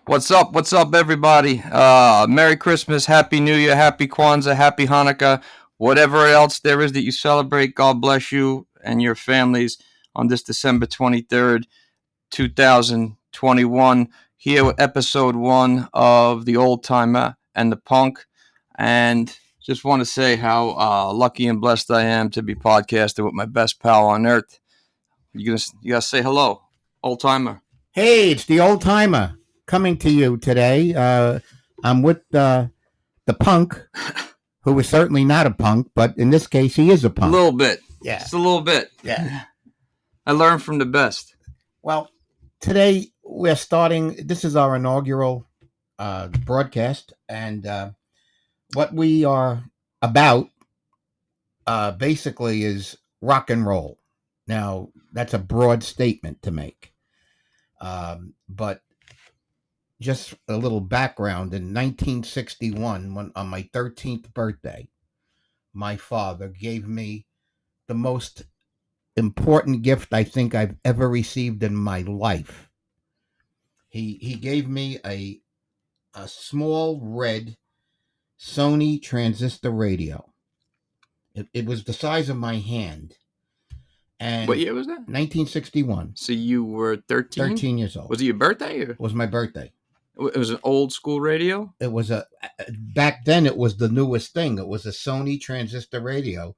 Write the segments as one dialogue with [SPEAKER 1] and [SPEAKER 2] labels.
[SPEAKER 1] What's up? What's up, everybody? Merry Christmas, Happy New Year, Happy Kwanzaa, Happy Hanukkah, whatever else there is that you celebrate. God bless you and your families on this December 23rd, 2021. Here with episode one of The Old Timer and the Punk. And just want to say how lucky and blessed I am to be podcasting with my best pal on earth. You gotta say hello, Old Timer.
[SPEAKER 2] Hey, it's the Old Timer coming to you today. I'm with the punk, who is certainly not a punk, but in this case, he is a punk.
[SPEAKER 1] A little bit.
[SPEAKER 2] Yeah.
[SPEAKER 1] Just a little bit.
[SPEAKER 2] Yeah.
[SPEAKER 1] I learned from the best.
[SPEAKER 2] Well, today we're starting, this is our inaugural broadcast, and what we are about basically is rock and roll. Now, that's a broad statement to make. But just a little background. In 1961, when on my 13th birthday, my father gave me the most important gift I think I've ever received in my life. He gave me a small red Sony transistor radio. It was the size of my hand. And
[SPEAKER 1] what year was that?
[SPEAKER 2] 1961.
[SPEAKER 1] So you were 13?
[SPEAKER 2] 13 years old.
[SPEAKER 1] Was it your birthday? Or?
[SPEAKER 2] It was my birthday.
[SPEAKER 1] It was an old school radio?
[SPEAKER 2] It was back then it was the newest thing. It was a Sony transistor radio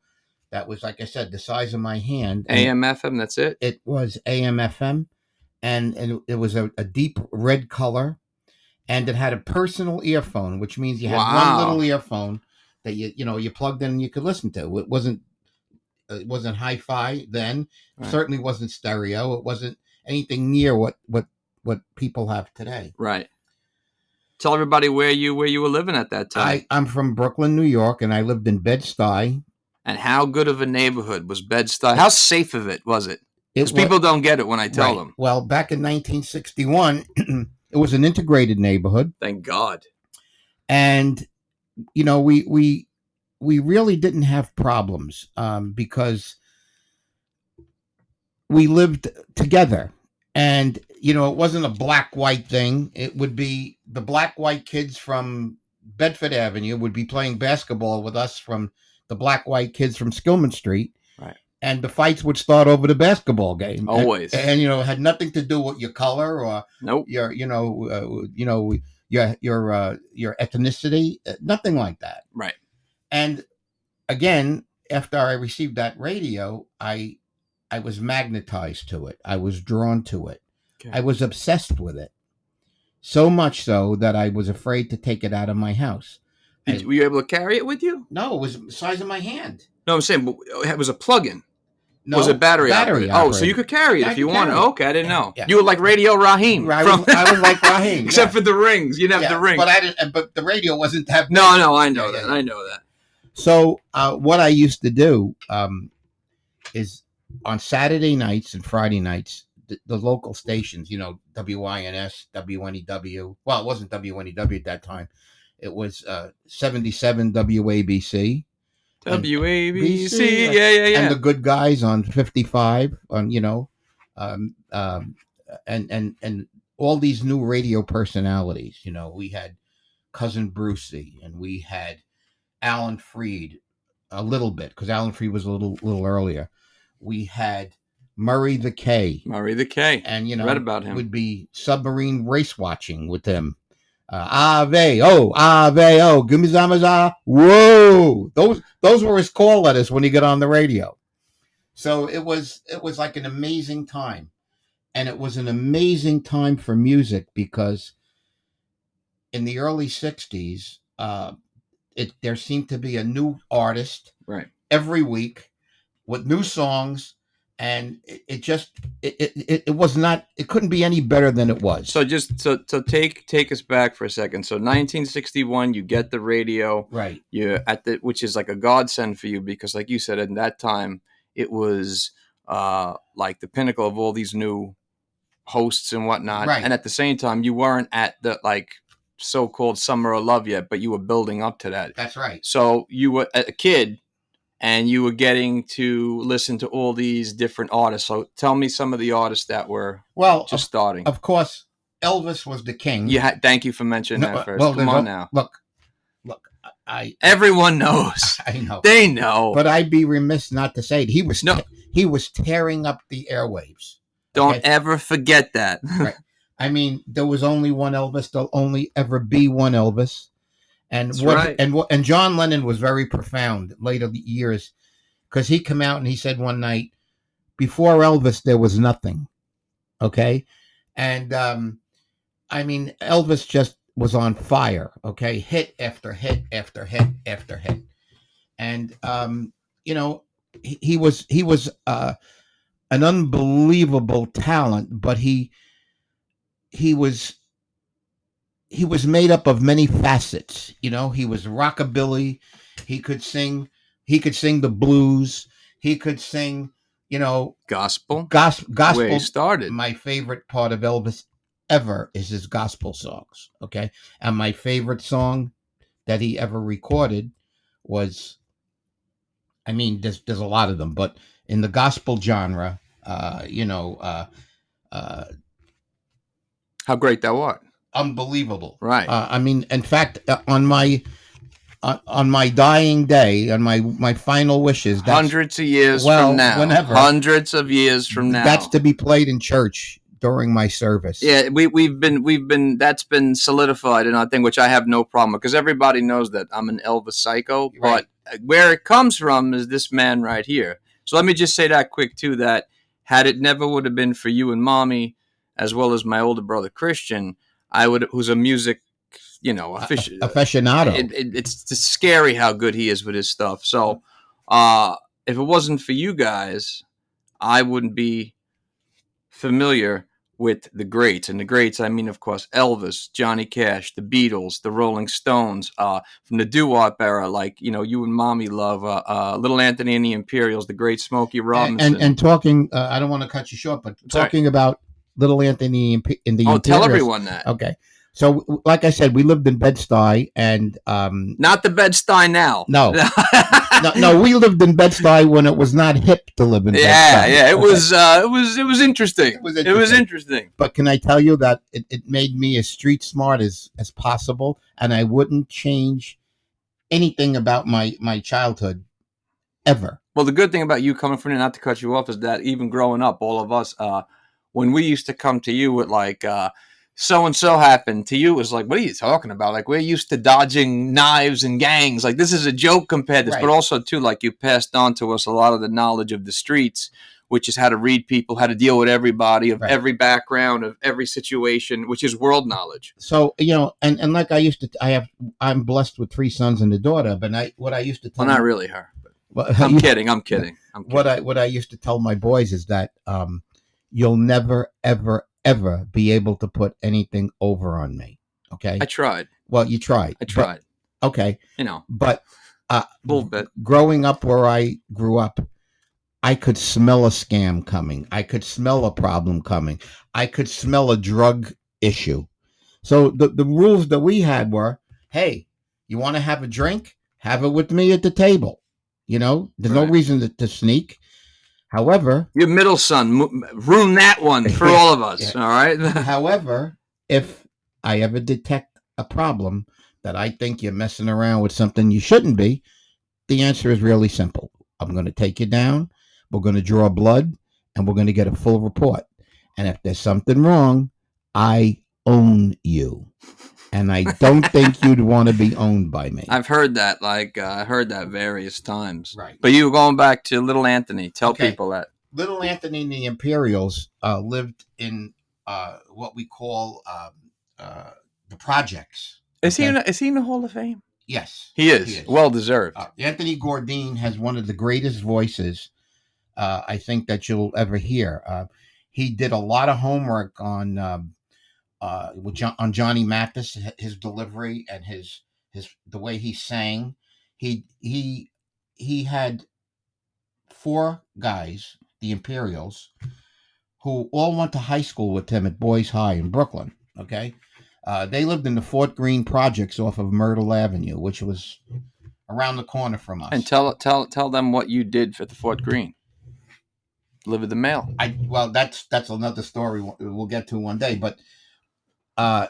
[SPEAKER 2] that was, like I said, the size of my hand.
[SPEAKER 1] AM, FM, that's it?
[SPEAKER 2] It was AM, FM, and it was a deep red color, and it had a personal earphone, which means you had one little earphone that you plugged in and you could listen to. It wasn't hi-fi then. Right. Certainly wasn't stereo. It wasn't anything near what people have today.
[SPEAKER 1] Right. Tell everybody where you were living at that time.
[SPEAKER 2] I'm from Brooklyn, New York, and I lived in Bed-Stuy.
[SPEAKER 1] And how good of a neighborhood was Bed-Stuy? How safe of it was it? Because people don't get it when I tell them.
[SPEAKER 2] Well, back in 1961, it was an integrated neighborhood.
[SPEAKER 1] Thank God.
[SPEAKER 2] And we really didn't have problems because we lived together. And, it wasn't a black-white thing. It would be the black-white kids from Bedford Avenue would be playing basketball with us from the black-white kids from Skillman Street.
[SPEAKER 1] Right.
[SPEAKER 2] And the fights would start over the basketball game.
[SPEAKER 1] Always.
[SPEAKER 2] And it had nothing to do with your color or
[SPEAKER 1] nope.
[SPEAKER 2] your ethnicity, nothing like that.
[SPEAKER 1] Right.
[SPEAKER 2] And again, after I received that radio, I was magnetized to it. I was drawn to it. Okay. I was obsessed with it. So much so that I was afraid to take it out of my house.
[SPEAKER 1] Were you able to carry it with you?
[SPEAKER 2] No, it was the size of my hand.
[SPEAKER 1] No, I'm saying it was a plug-in.
[SPEAKER 2] No,
[SPEAKER 1] was it battery operated? Oh, so you could carry it if you wanted. Okay, I didn't know. Yeah. You were like Radio Raheem.
[SPEAKER 2] I was like Raheem.
[SPEAKER 1] Except for the rings. You'd have the rings.
[SPEAKER 2] But I didn't. But the radio wasn't that big.
[SPEAKER 1] No, I know that. I know that.
[SPEAKER 2] So what I used to do is on Saturday nights and Friday nights, the local stations, WINS, WNEW. Well, it wasn't WNEW at that time. It was 77 WABC.
[SPEAKER 1] WABC, yeah.
[SPEAKER 2] And the good guys on 55, on and all these new radio personalities. We had Cousin Brucey, and we had Alan Freed a little bit because Alan Freed was a little earlier. We had Murray the K. And,
[SPEAKER 1] read about him.
[SPEAKER 2] Would be submarine race watching with him. Ave-o, Gumizamaza, whoa. Those were his call letters when he got on the radio. So it was like an amazing time. And it was an amazing time for music because in the early 60s, there seemed to be a new artist every week with new songs. And it couldn't be any better than it was.
[SPEAKER 1] So take us back for a second. So 1961, you get the radio,
[SPEAKER 2] right?
[SPEAKER 1] You're which is like a godsend for you because, like you said, at that time it was like the pinnacle of all these new hosts and whatnot.
[SPEAKER 2] Right.
[SPEAKER 1] And at the same time, you weren't at the so-called summer of love yet, but you were building up to that.
[SPEAKER 2] That's right.
[SPEAKER 1] So you were a kid. And you were getting to listen to all these different artists. So tell me some of the artists that were just starting.
[SPEAKER 2] Of course, Elvis was the king.
[SPEAKER 1] Thank you for mentioning that first.
[SPEAKER 2] Well,
[SPEAKER 1] Come on now.
[SPEAKER 2] Look.
[SPEAKER 1] Everyone knows.
[SPEAKER 2] I know.
[SPEAKER 1] They know.
[SPEAKER 2] But I'd be remiss not to say it. He was tearing up the airwaves.
[SPEAKER 1] Don't ever forget that.
[SPEAKER 2] Right. I mean, there was only one Elvis. There'll only ever be one Elvis. And and John Lennon was very profound later years, because he came out and he said one night, before Elvis there was nothing. Okay, and I mean, Elvis just was on fire. Okay, hit after hit after hit after hit, and you know, he was an unbelievable talent, but he was made up of many facets. You know, he was rockabilly. He could sing the blues. He could sing, you know,
[SPEAKER 1] gospel.
[SPEAKER 2] Gospel.
[SPEAKER 1] Where he started.
[SPEAKER 2] My favorite part of Elvis ever is his gospel songs. Okay, and my favorite song that he ever recorded was, I mean, there's a lot of them, but in the gospel genre, you know,
[SPEAKER 1] how great that was.
[SPEAKER 2] Unbelievable,
[SPEAKER 1] right?
[SPEAKER 2] I mean, in fact, on my dying day, on my final wishes,
[SPEAKER 1] hundreds of years from now,
[SPEAKER 2] whenever,
[SPEAKER 1] hundreds of years from now,
[SPEAKER 2] that's to be played in church during my service.
[SPEAKER 1] Yeah, we've been that's been solidified in our thing, which I have no problem with, because everybody knows that I'm an Elvis psycho. Right. But where it comes from is this man right here. So let me just say that quick too, that had it never would have been for you and Mommy, as well as my older brother Christian, who's a music, you know,
[SPEAKER 2] aficionado.
[SPEAKER 1] It's just scary how good he is with his stuff. So if it wasn't for you guys, I wouldn't be familiar with the greats. And the greats, I mean, of course, Elvis, Johnny Cash, the Beatles, the Rolling Stones, from the doo-wop era, like, you know, you and Mommy love Little Anthony and the Imperials, the great Smokey Robinson.
[SPEAKER 2] And talking, I don't want to cut you short, but talking about Little Anthony in the Imperials.
[SPEAKER 1] Tell everyone that.
[SPEAKER 2] Okay. So, like I said, we lived in Bed-Stuy, and
[SPEAKER 1] not the Bed-Stuy now.
[SPEAKER 2] No. no, we lived in Bed-Stuy when it was not hip to live in Bed-Stuy.
[SPEAKER 1] Yeah, it was interesting. It was interesting.
[SPEAKER 2] But can I tell you that it made me as street smart as possible, and I wouldn't change anything about my childhood ever.
[SPEAKER 1] Well, the good thing about you coming from there, not to cut you off, is that even growing up, all of us, when we used to come to you with like so-and-so happened, to you it was like, what are you talking about? Like, we're used to dodging knives and gangs. Like, this is a joke compared to this. Right. But also, too, like, you passed on to us a lot of the knowledge of the streets, which is how to read people, how to deal with everybody, of every background, of every situation, which is world knowledge.
[SPEAKER 2] So, you know, and like I'm blessed with 3 sons and a daughter, but what I used to tell
[SPEAKER 1] not really her. I'm kidding.
[SPEAKER 2] What I used to tell my boys is that you'll never, ever, ever be able to put anything over on me. Okay.
[SPEAKER 1] I tried.
[SPEAKER 2] Well, you tried.
[SPEAKER 1] I tried.
[SPEAKER 2] But, okay.
[SPEAKER 1] You know.
[SPEAKER 2] But
[SPEAKER 1] a little bit.
[SPEAKER 2] Growing up where I grew up, I could smell a scam coming. I could smell a problem coming. I could smell a drug issue. So the rules that we had were, hey, you want to have a drink? Have it with me at the table. You know, there's no reason to sneak. However,
[SPEAKER 1] your middle son ruined that one for all of us. All right.
[SPEAKER 2] However, if I ever detect a problem that I think you're messing around with something you shouldn't be, the answer is really simple. I'm going to take you down. We're going to draw blood, and we're going to get a full report. And if there's something wrong, I own you. And I don't think you'd want to be owned by me.
[SPEAKER 1] I've heard that. I heard that various times.
[SPEAKER 2] Right.
[SPEAKER 1] But you were going back to Little Anthony. Tell people that.
[SPEAKER 2] Little Anthony and the Imperials lived in what we call the projects.
[SPEAKER 1] Is he in the Hall of Fame?
[SPEAKER 2] Yes.
[SPEAKER 1] He is. Well deserved.
[SPEAKER 2] Anthony Bourdain has one of the greatest voices I think that you'll ever hear. He did a lot of homework on Johnny Mathis, his delivery and his the way he sang. He had 4 guys, the Imperials, who all went to high school with him at Boys High in Brooklyn. Okay, they lived in the Fort Greene projects off of Myrtle Avenue, which was around the corner from us.
[SPEAKER 1] And tell them what you did for the Fort Greene. Live with the mail.
[SPEAKER 2] Well, that's another story we'll get to one day, but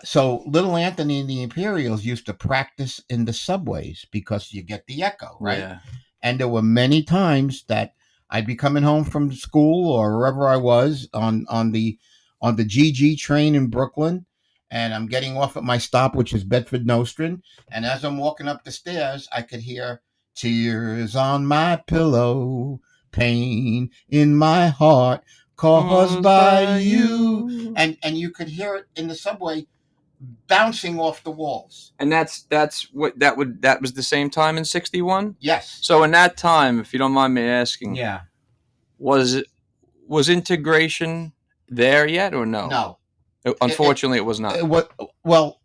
[SPEAKER 2] So little Anthony and the Imperials used to practice in the subways because you get the echo, right?
[SPEAKER 1] Yeah.
[SPEAKER 2] And there were many times that I'd be coming home from school or wherever I was on the GG train in Brooklyn, and I'm getting off at my stop, which is Bedford Nostrand. And as I'm walking up the stairs, I could hear tears on my pillow, pain in my heart caused by you. And you could hear it in the subway bouncing off the walls.
[SPEAKER 1] And that's what that was the same time in 61?
[SPEAKER 2] Yes.
[SPEAKER 1] So in that time, if you don't mind me asking,
[SPEAKER 2] Yeah.
[SPEAKER 1] was integration there yet or no?
[SPEAKER 2] No.
[SPEAKER 1] Unfortunately, it was not.
[SPEAKER 2] Well,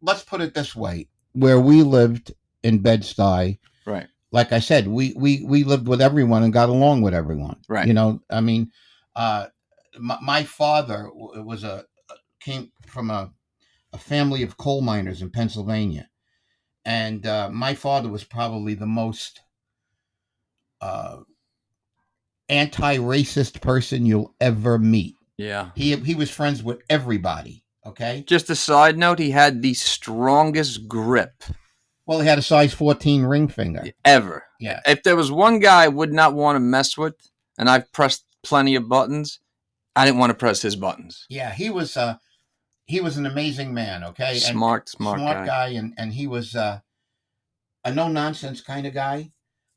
[SPEAKER 2] let's put it this way. Where we lived in Bed-Stuy,
[SPEAKER 1] right.
[SPEAKER 2] Like I said, we lived with everyone and got along with everyone.
[SPEAKER 1] Right.
[SPEAKER 2] You know, I mean, my father came from a family of coal miners in Pennsylvania. And my father was probably the most anti-racist person you'll ever meet.
[SPEAKER 1] Yeah.
[SPEAKER 2] He was friends with everybody, okay?
[SPEAKER 1] Just a side note, he had the strongest grip.
[SPEAKER 2] Well, he had a size 14 ring finger.
[SPEAKER 1] Ever.
[SPEAKER 2] Yeah.
[SPEAKER 1] If there was one guy I would not want to mess with, and I've pressed plenty of buttons, I didn't want to press his buttons.
[SPEAKER 2] Yeah, he was an amazing man, okay?
[SPEAKER 1] Smart
[SPEAKER 2] guy. And he was a no-nonsense kind of guy.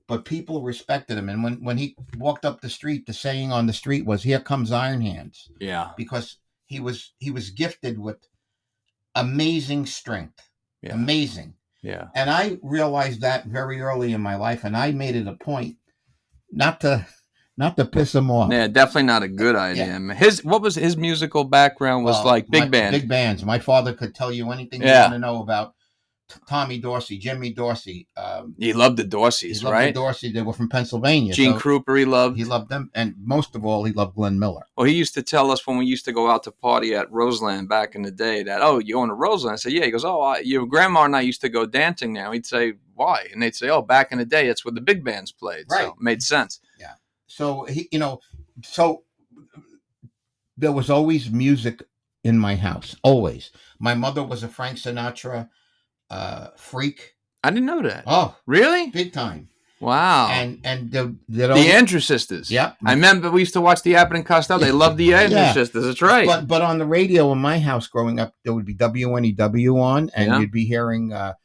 [SPEAKER 2] But people respected him, and when he walked up the street, the saying on the street was, "Here comes Iron Hands."
[SPEAKER 1] Yeah,
[SPEAKER 2] because he was gifted with amazing strength, amazing.
[SPEAKER 1] Yeah,
[SPEAKER 2] and I realized that very early in my life, and I made it a point not to piss him off.
[SPEAKER 1] Yeah, definitely not a good idea. Yeah. What was his musical background? Was like big
[SPEAKER 2] bands. My father could tell you anything you want to know about Tommy Dorsey, Jimmy Dorsey.
[SPEAKER 1] He loved the Dorseys, right?
[SPEAKER 2] The Dorsey. They were from Pennsylvania.
[SPEAKER 1] Gene Krupa, he loved.
[SPEAKER 2] He loved them, and most of all, he loved Glenn Miller.
[SPEAKER 1] Well, he used to tell us when we used to go out to party at Roseland back in the day that, "Oh, you going to Roseland?" I said, "Yeah." He goes, "Oh, your grandma and I used to go dancing now." He'd say, "Why?" And they'd say, "Oh, back in the day, that's where the big bands played." Right. So it made sense.
[SPEAKER 2] Yeah. So so there was always music in my house. Always. My mother was a Frank Sinatra freak.
[SPEAKER 1] I didn't know that.
[SPEAKER 2] Oh,
[SPEAKER 1] really?
[SPEAKER 2] Big time.
[SPEAKER 1] Wow.
[SPEAKER 2] And
[SPEAKER 1] the Andrews Sisters.
[SPEAKER 2] Yep.
[SPEAKER 1] I remember we used to watch the Abbott and Costello. They loved the Andrews Sisters. That's right.
[SPEAKER 2] But on the radio in my house growing up, there would be WNEW on, and you'd be hearing Frank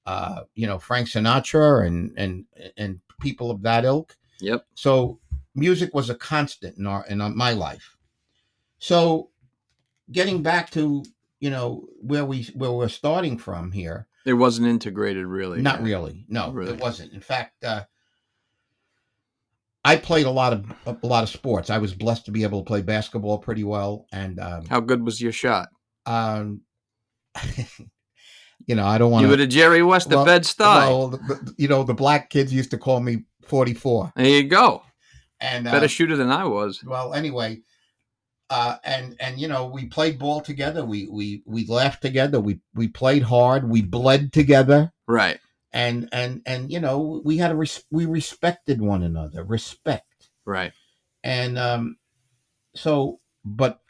[SPEAKER 2] Sinatra and people of that ilk.
[SPEAKER 1] Yep.
[SPEAKER 2] So music was a constant in my life. So getting back to where we're starting from here.
[SPEAKER 1] It wasn't integrated, really.
[SPEAKER 2] Not really. No, really. It wasn't. In fact, I played a lot of sports. I was blessed to be able to play basketball pretty well. And
[SPEAKER 1] how good was your shot?
[SPEAKER 2] I don't want to.
[SPEAKER 1] You were the Jerry West of Bed-Stuy.
[SPEAKER 2] Well, the black kids used to call me 44.
[SPEAKER 1] There you go.
[SPEAKER 2] And
[SPEAKER 1] better shooter than I was.
[SPEAKER 2] Well, anyway. We played ball together. We laughed together. We played hard. We bled together.
[SPEAKER 1] Right.
[SPEAKER 2] And we respected one another. Respect.
[SPEAKER 1] Right.
[SPEAKER 2] And but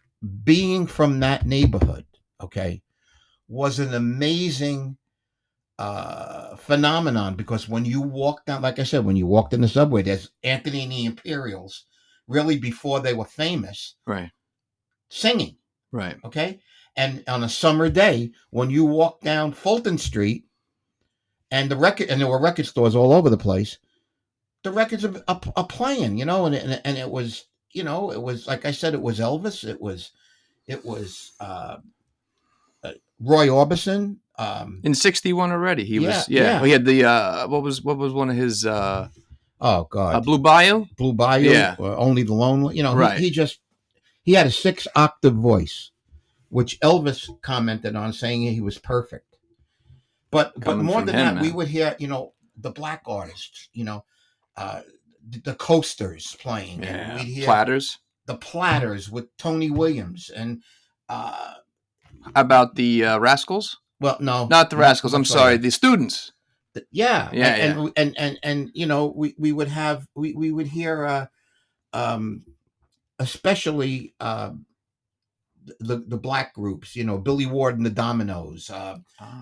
[SPEAKER 2] being from that neighborhood, okay, was an amazing phenomenon, because when you walk down, like I said, when you walked in the subway, there's Anthony and the Imperials, really before they were famous.
[SPEAKER 1] Right.
[SPEAKER 2] Singing.
[SPEAKER 1] Right.
[SPEAKER 2] Okay. And on a summer day, when you walk down Fulton Street, and there were record stores all over the place, the records are playing, and it was, it was, like I said, it was Elvis. It was Roy Orbison.
[SPEAKER 1] In 61 already. He was, He had the, what was one of his,
[SPEAKER 2] oh God.
[SPEAKER 1] Blue Bayou?
[SPEAKER 2] Blue Bayou.
[SPEAKER 1] Yeah.
[SPEAKER 2] Only the Lonely,
[SPEAKER 1] right.
[SPEAKER 2] He had a 6-octave voice, which Elvis commented on, saying he was perfect. But more than that, we would hear, the black artists, the Coasters playing.
[SPEAKER 1] Yeah.
[SPEAKER 2] And we'd hear
[SPEAKER 1] Platters.
[SPEAKER 2] The Platters with Tony Williams. And
[SPEAKER 1] how about the Rascals?
[SPEAKER 2] Well, no.
[SPEAKER 1] Not the Rascals. I'm sorry. The Students.
[SPEAKER 2] Yeah. And we would have, we would hear, especially the black groups, Billy Ward and the Dominoes.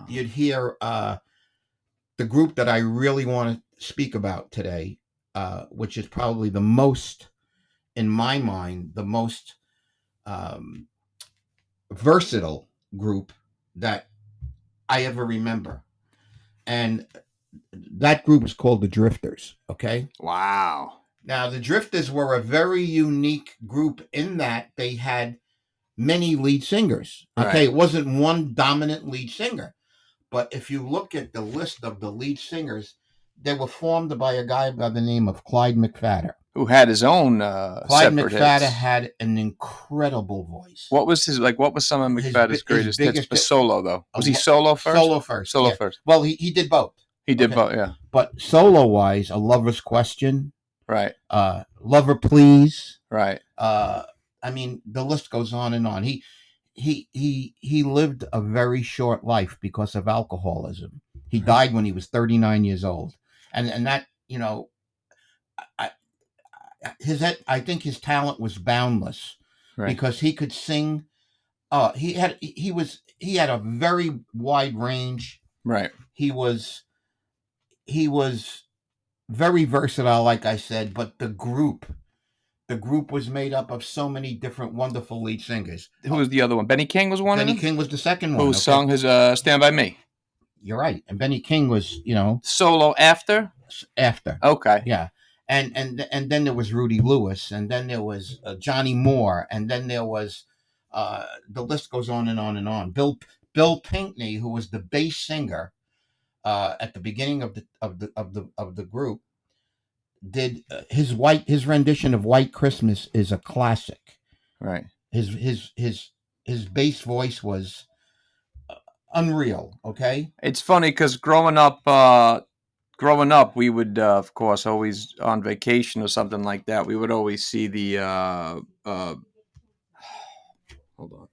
[SPEAKER 2] You'd hear the group that I really want to speak about today, which is probably the most, in my mind, the most versatile group that I ever remember. And that group is called the Drifters, okay?
[SPEAKER 1] Wow.
[SPEAKER 2] Now, the Drifters were a very unique group in that they had many lead singers, okay?
[SPEAKER 1] Right.
[SPEAKER 2] It wasn't one dominant lead singer. But if you look at the list of the lead singers, they were formed by a guy by the name of Clyde Mcfadder.
[SPEAKER 1] Who had his own
[SPEAKER 2] Clyde
[SPEAKER 1] separate
[SPEAKER 2] Mcfadder
[SPEAKER 1] hits.
[SPEAKER 2] had an incredible voice.
[SPEAKER 1] What was some of McFadder's greatest hits? But solo, though. Was he
[SPEAKER 2] solo first?
[SPEAKER 1] Solo first. Solo first.
[SPEAKER 2] Well, he did both.
[SPEAKER 1] He did both, yeah.
[SPEAKER 2] But solo-wise, A Lover's Question.
[SPEAKER 1] Right.
[SPEAKER 2] Lover Please.
[SPEAKER 1] Right.
[SPEAKER 2] I mean, the list goes on and on. He lived a very short life because of alcoholism. He died when he was 39 years old. And that, I think his talent was boundless, right? Because he could sing. He had a very wide range.
[SPEAKER 1] Right.
[SPEAKER 2] He was very versatile, like I said, but the group was made up of so many different wonderful lead singers.
[SPEAKER 1] Who was the other one? Benny King was one of them?
[SPEAKER 2] Benny King was the second one.
[SPEAKER 1] Who sung his Stand By Me?
[SPEAKER 2] You're right. And Benny King was,
[SPEAKER 1] Solo after?
[SPEAKER 2] After.
[SPEAKER 1] Okay.
[SPEAKER 2] Yeah. And then there was Rudy Lewis, and then there was Johnny Moore, and then there was the list goes on and on and on. Bill Pinkney, who was the bass singer at the beginning of the group, did his rendition of White Christmas is a classic.
[SPEAKER 1] Right.
[SPEAKER 2] His bass voice was unreal. Okay.
[SPEAKER 1] It's funny because growing up, we would, of course, always on vacation or something like that. We would always see the. Hold on.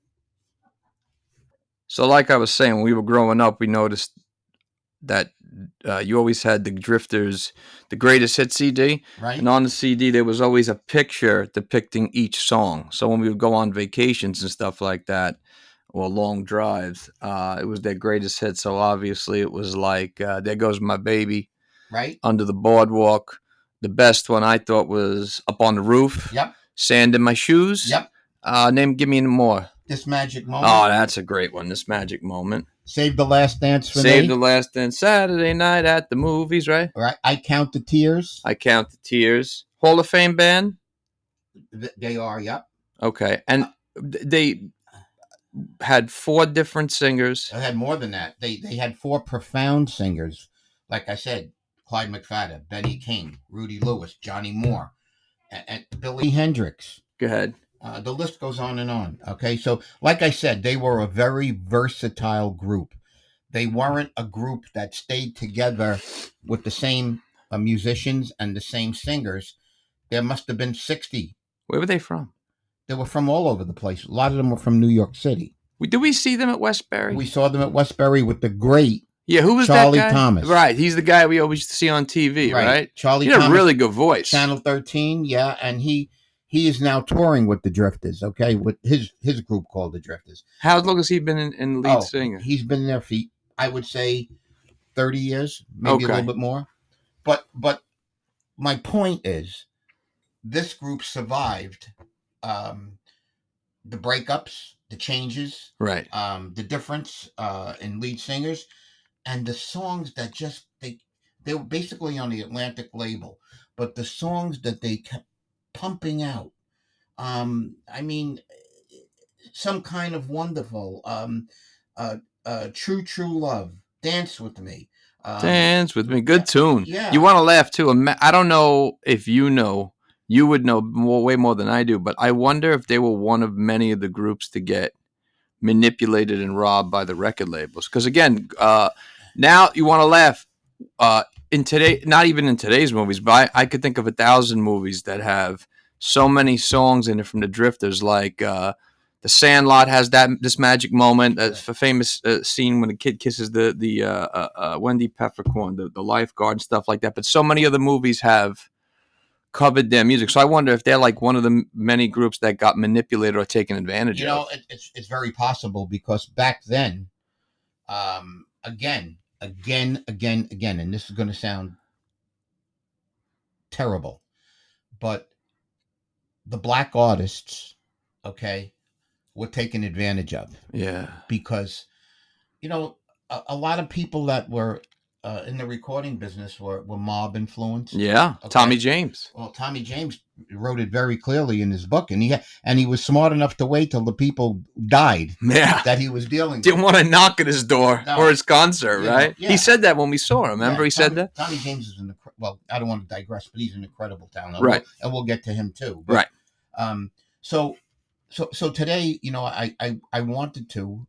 [SPEAKER 1] So, like I was saying, when we were growing up, we noticed that you always had the Drifters, the greatest hit CD,
[SPEAKER 2] right? And
[SPEAKER 1] on the CD there was always a picture depicting each song. So when we would go on vacations and stuff like that, or long drives, it was their greatest hit. So obviously it was like There Goes My Baby,
[SPEAKER 2] right?
[SPEAKER 1] Under the Boardwalk. The best one I thought was Up on the Roof.
[SPEAKER 2] Yep.
[SPEAKER 1] Sand in My Shoes.
[SPEAKER 2] Yep.
[SPEAKER 1] Give me more.
[SPEAKER 2] This Magic Moment.
[SPEAKER 1] Oh, that's a great one. This Magic Moment.
[SPEAKER 2] Save the Last Dance for
[SPEAKER 1] Save
[SPEAKER 2] me.
[SPEAKER 1] the Last Dance. Saturday night at the movies, right?
[SPEAKER 2] Right. I Count the Tears.
[SPEAKER 1] I Count the Tears. Hall of Fame band?
[SPEAKER 2] They are, yep.
[SPEAKER 1] Okay. And they had 4 different singers.
[SPEAKER 2] They had more than that. They had 4 profound singers. Like I said, Clyde Mcfadder, Benny King, Rudy Lewis, Johnny Moore, and Billy Hendricks.
[SPEAKER 1] Go ahead.
[SPEAKER 2] The list goes on and on. Okay, so like I said, they were a very versatile group. They weren't a group that stayed together with the same musicians and the same singers. There must have been 60.
[SPEAKER 1] Where were they from?
[SPEAKER 2] They were from all over the place. A lot of them were from New York City.
[SPEAKER 1] Did we see them at Westbury?
[SPEAKER 2] We saw them at Westbury with the great
[SPEAKER 1] who was
[SPEAKER 2] Charlie
[SPEAKER 1] that guy?
[SPEAKER 2] Thomas.
[SPEAKER 1] Right, he's the guy we always used to see on TV, right?
[SPEAKER 2] Charlie
[SPEAKER 1] he
[SPEAKER 2] Thomas.
[SPEAKER 1] had a really good voice.
[SPEAKER 2] Channel 13, yeah, and he is now touring with the Drifters, okay, with his group called the Drifters.
[SPEAKER 1] How long has he been in lead singer?
[SPEAKER 2] He's been there for, I would say, 30 years, maybe a little bit more. But my point is, this group survived the breakups, the changes,
[SPEAKER 1] right?
[SPEAKER 2] The difference in lead singers, and the songs that they were basically on the Atlantic label, but the songs that they kept pumping out. I mean, Some Kind of Wonderful, True Love, Dance With Me.
[SPEAKER 1] Dance With Me, good tune.
[SPEAKER 2] Yeah.
[SPEAKER 1] You want to laugh too. I don't know if you know. You would know way more than I do, but I wonder if they were one of many of the groups to get manipulated and robbed by the record labels. Because again, now you want to laugh. Not even in today's movies, but I could think of 1,000 movies that have so many songs in it from the Drifters. Like The Sandlot has this magic moment. That's a famous scene when the kid kisses the Wendy Peppercorn, the lifeguard and stuff like that. But so many other movies have covered their music. So I wonder if they're like one of the many groups that got manipulated or taken advantage of.
[SPEAKER 2] It's very possible, because back then, again, and this is going to sound terrible, but the black artists, okay, were taken advantage of.
[SPEAKER 1] Yeah.
[SPEAKER 2] Because, a lot of people that were in the recording business were mob influenced.
[SPEAKER 1] Yeah.
[SPEAKER 2] Okay?
[SPEAKER 1] Tommy James.
[SPEAKER 2] Well, Tommy James wrote it very clearly in his book, and he was smart enough to wait till the people died that he was dealing with.
[SPEAKER 1] Didn't want to knock at his door or his concert, right?
[SPEAKER 2] Yeah.
[SPEAKER 1] He said that when we saw him. Remember, said that?
[SPEAKER 2] Tommy James is I don't want to digress, but he's an incredible talent.
[SPEAKER 1] Right.
[SPEAKER 2] And we'll get to him too.
[SPEAKER 1] But,
[SPEAKER 2] right. So today, I wanted to.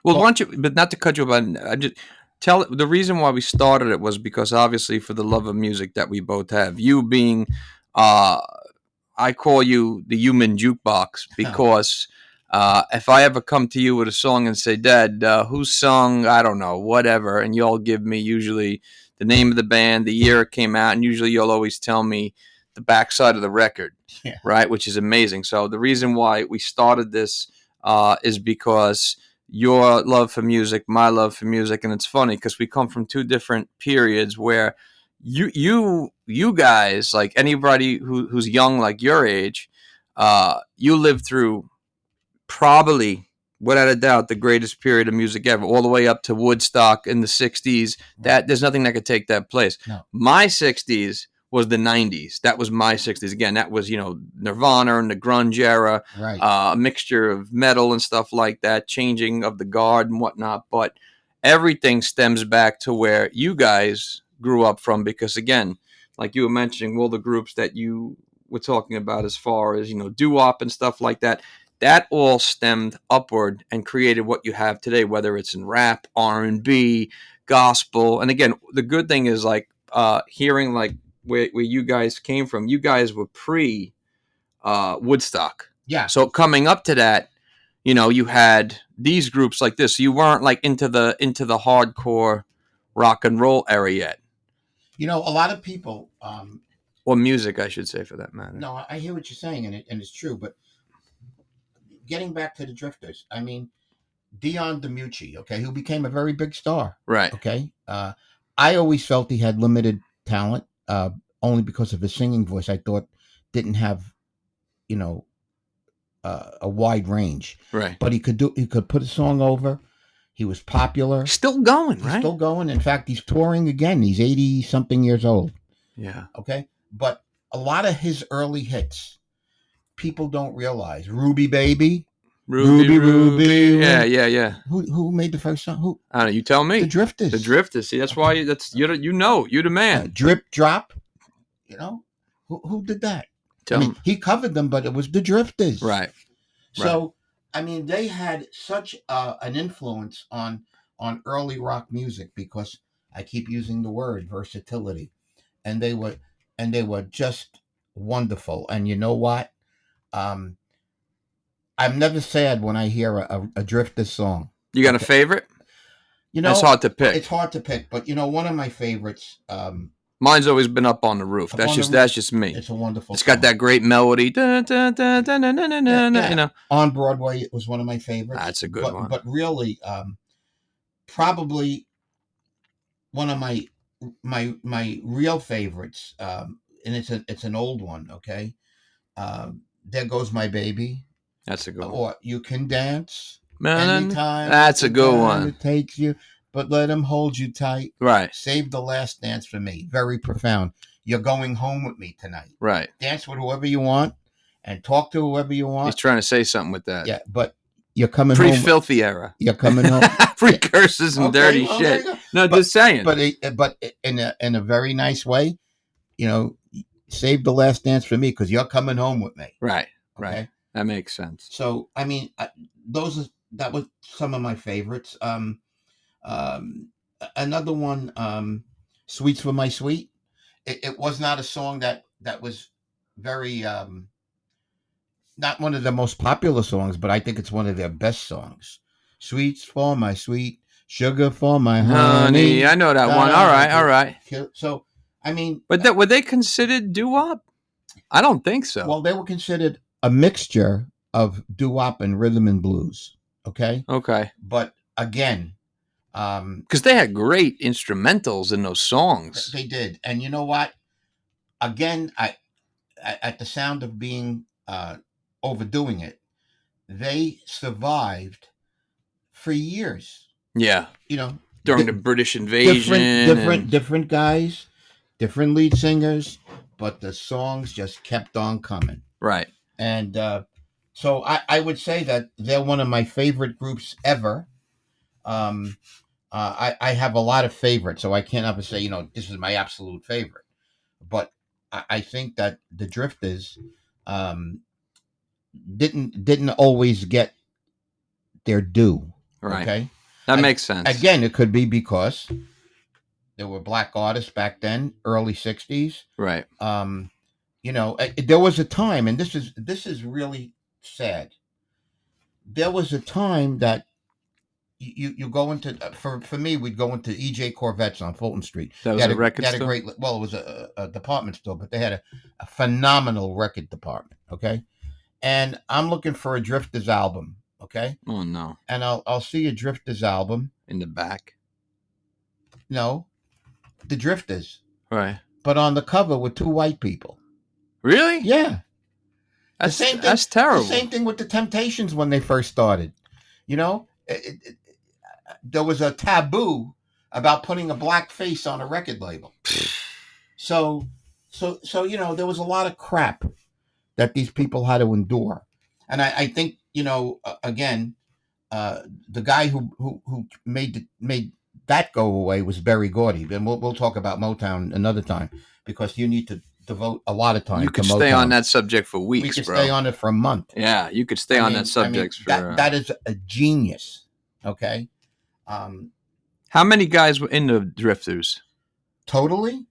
[SPEAKER 1] Well, why don't you? But not to cut you off. I just tell the reason why we started it was because obviously for the love of music that we both have. You being, I call you the human jukebox because if I ever come to you with a song and say, "Dad, whose song? I don't know, whatever," and you'll give me usually the name of the band, the year it came out, and usually you'll always tell me the backside of the record, right? Which is amazing. So the reason why we started this is because your love for music, my love for music, and it's funny because we come from two different periods where you guys, like anybody who's young like your age, you lived through probably, without a doubt, the greatest period of music ever, all the way up to Woodstock in the 60s. That there's nothing that could take that place.
[SPEAKER 2] No.
[SPEAKER 1] My 60s was the 90s. That was my 60s. Again, that was, Nirvana and the grunge era,
[SPEAKER 2] right.
[SPEAKER 1] A mixture of metal and stuff like that, changing of the guard and whatnot. But everything stems back to where you guys grew up from, because, again, like you were mentioning, all the groups that you were talking about as far as, doo-wop and stuff like that, that all stemmed upward and created what you have today, whether it's in rap, R&B, gospel. And, again, the good thing is, like, hearing, like, where you guys came from, you guys were pre Woodstock.
[SPEAKER 2] Yeah.
[SPEAKER 1] So coming up to that, you had these groups like this. So you weren't like into the hardcore rock and roll era yet.
[SPEAKER 2] A lot of people
[SPEAKER 1] or music, I should say, for that matter.
[SPEAKER 2] No, I hear what you're saying, and it's true. But getting back to the Drifters, I mean, Dion Demucci, okay, who became a very big star.
[SPEAKER 1] Right.
[SPEAKER 2] Okay. I always felt he had limited talent. Only because of his singing voice, I thought didn't have, a wide range.
[SPEAKER 1] Right.
[SPEAKER 2] But he could put a song over. He was popular.
[SPEAKER 1] Still going, right?
[SPEAKER 2] Still going. In fact, he's touring again. He's 80-something years old.
[SPEAKER 1] Yeah.
[SPEAKER 2] Okay. But a lot of his early hits, people don't realize. Ruby Baby.
[SPEAKER 1] Ruby. Yeah.
[SPEAKER 2] Who made the first song? Who?
[SPEAKER 1] I don't know. You tell me.
[SPEAKER 2] The Drifters.
[SPEAKER 1] See, that's why you're the man.
[SPEAKER 2] Drip Drop. Who did that? He covered them, but it was the Drifters.
[SPEAKER 1] Right.
[SPEAKER 2] So, they had such an influence on early rock music, because I keep using the word versatility, and they were just wonderful. And you know what? I'm never sad when I hear a Drifters song.
[SPEAKER 1] You got a favorite? It's hard to pick.
[SPEAKER 2] It's hard to pick, but one of my favorites.
[SPEAKER 1] Mine's always been Up on the Roof. That's just me.
[SPEAKER 2] It's a wonderful.
[SPEAKER 1] It's got that great melody. Dun, dun, dun, dun, dun, dun, dun, dun,
[SPEAKER 2] On Broadway, it was one of my favorites.
[SPEAKER 1] That's a good one.
[SPEAKER 2] But really, probably one of my real favorites, and it's an old one. Okay, There Goes My Baby.
[SPEAKER 1] That's a good one.
[SPEAKER 2] Or You Can Dance.
[SPEAKER 1] Anytime. That's a good one.
[SPEAKER 2] It takes you, but let him hold you tight.
[SPEAKER 1] Right.
[SPEAKER 2] Save the Last Dance for Me. Very profound. You're going home with me tonight.
[SPEAKER 1] Right.
[SPEAKER 2] Dance with whoever you want and talk to whoever you want.
[SPEAKER 1] He's trying to say something with that.
[SPEAKER 2] Yeah, but you're coming home.
[SPEAKER 1] Pre-filthy era.
[SPEAKER 2] You're coming home.
[SPEAKER 1] Pre-curses and dirty shit. No, just saying.
[SPEAKER 2] But in a very nice way, save the last dance for me because you're coming home with me.
[SPEAKER 1] Right.
[SPEAKER 2] Okay?
[SPEAKER 1] Right. That makes sense.
[SPEAKER 2] So, that was some of my favorites. Another one, Sweets for My Sweet. It was not a song that was very, not one of the most popular songs, but I think it's one of their best songs. Sweets for my sweet, sugar for my honey.
[SPEAKER 1] I know that one. All right.
[SPEAKER 2] So,
[SPEAKER 1] But were they considered doo-wop? I don't think so.
[SPEAKER 2] Well, they were considered a mixture of doo-wop and rhythm and blues. Okay,
[SPEAKER 1] Okay.
[SPEAKER 2] but again,
[SPEAKER 1] Because they had great instrumentals in those songs.
[SPEAKER 2] they did, and you know what? Again, at the sound of being overdoing it, they survived for years.
[SPEAKER 1] Yeah.
[SPEAKER 2] You know,
[SPEAKER 1] During the British invasion.
[SPEAKER 2] different guys, different lead singers, but the songs just kept on coming.
[SPEAKER 1] Right.
[SPEAKER 2] And so I would say that they're one of my favorite groups ever. I have a lot of favorites, so I can't ever say, this is my absolute favorite. But I think that the Drifters um, didn't always get their due.
[SPEAKER 1] Right.
[SPEAKER 2] Okay,
[SPEAKER 1] That makes sense.
[SPEAKER 2] Again, it could be because there were black artists back then, early '60s.
[SPEAKER 1] Right.
[SPEAKER 2] There was a time, and this is really sad. There was a time that you go into for me, we'd go into EJ Corvettes on Fulton Street.
[SPEAKER 1] That was a record store?
[SPEAKER 2] Great, well, it was a department store, but they had a phenomenal record department. Okay, and I'm looking for a Drifters album. Okay.
[SPEAKER 1] Oh no.
[SPEAKER 2] And I'll see a Drifters album
[SPEAKER 1] in the back.
[SPEAKER 2] No, the Drifters.
[SPEAKER 1] Right.
[SPEAKER 2] But on the cover were two white people.
[SPEAKER 1] Really?
[SPEAKER 2] Yeah.
[SPEAKER 1] That's terrible.
[SPEAKER 2] The same thing with the Temptations when they first started. There was a taboo about putting a black face on a record label. so there was a lot of crap that these people had to endure. And I think, again, the guy who made that go away was Berry Gordy. And we'll talk about Motown another time, because you need to devote a lot of time.
[SPEAKER 1] You could stay on that subject for weeks.
[SPEAKER 2] We could
[SPEAKER 1] bro.
[SPEAKER 2] stay on it for a month.
[SPEAKER 1] Yeah, you could stay on that subject for.
[SPEAKER 2] That is a genius. Okay.
[SPEAKER 1] How many guys were in the Drifters?
[SPEAKER 2] Totally?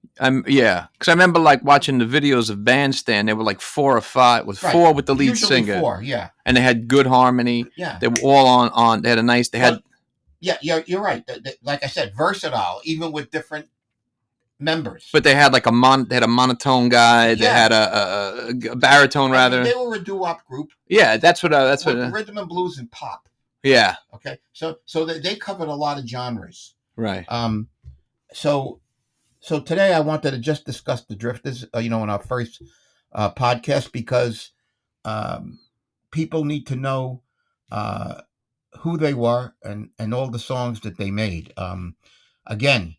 [SPEAKER 1] Yeah, because I remember watching the videos of Bandstand. There were 4 or 5, with right. 4 with the lead
[SPEAKER 2] Usually
[SPEAKER 1] singer.
[SPEAKER 2] 4, yeah.
[SPEAKER 1] And they had good harmony.
[SPEAKER 2] Yeah.
[SPEAKER 1] They were all on. They had a nice. They had.
[SPEAKER 2] Yeah, you're right. Like I said, versatile, even with different members.
[SPEAKER 1] But they had They had a monotone guy. They had a baritone rather.
[SPEAKER 2] They were a doo-wop group.
[SPEAKER 1] Yeah, that's what.
[SPEAKER 2] Rhythm and blues and pop.
[SPEAKER 1] Yeah.
[SPEAKER 2] Okay. So they covered a lot of genres.
[SPEAKER 1] Right.
[SPEAKER 2] So today I wanted to just discuss the Drifters, in our first podcast, because people need to know who they were and all the songs that they made. Again,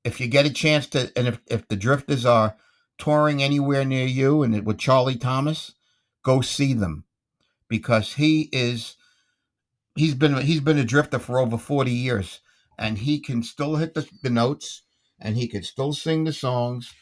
[SPEAKER 2] if you get a chance to, and if the Drifters are touring anywhere near you and with Charlie Thomas, go see them, because he's been a Drifter for over 40 years, and he can still hit the notes, and he can still sing the songs,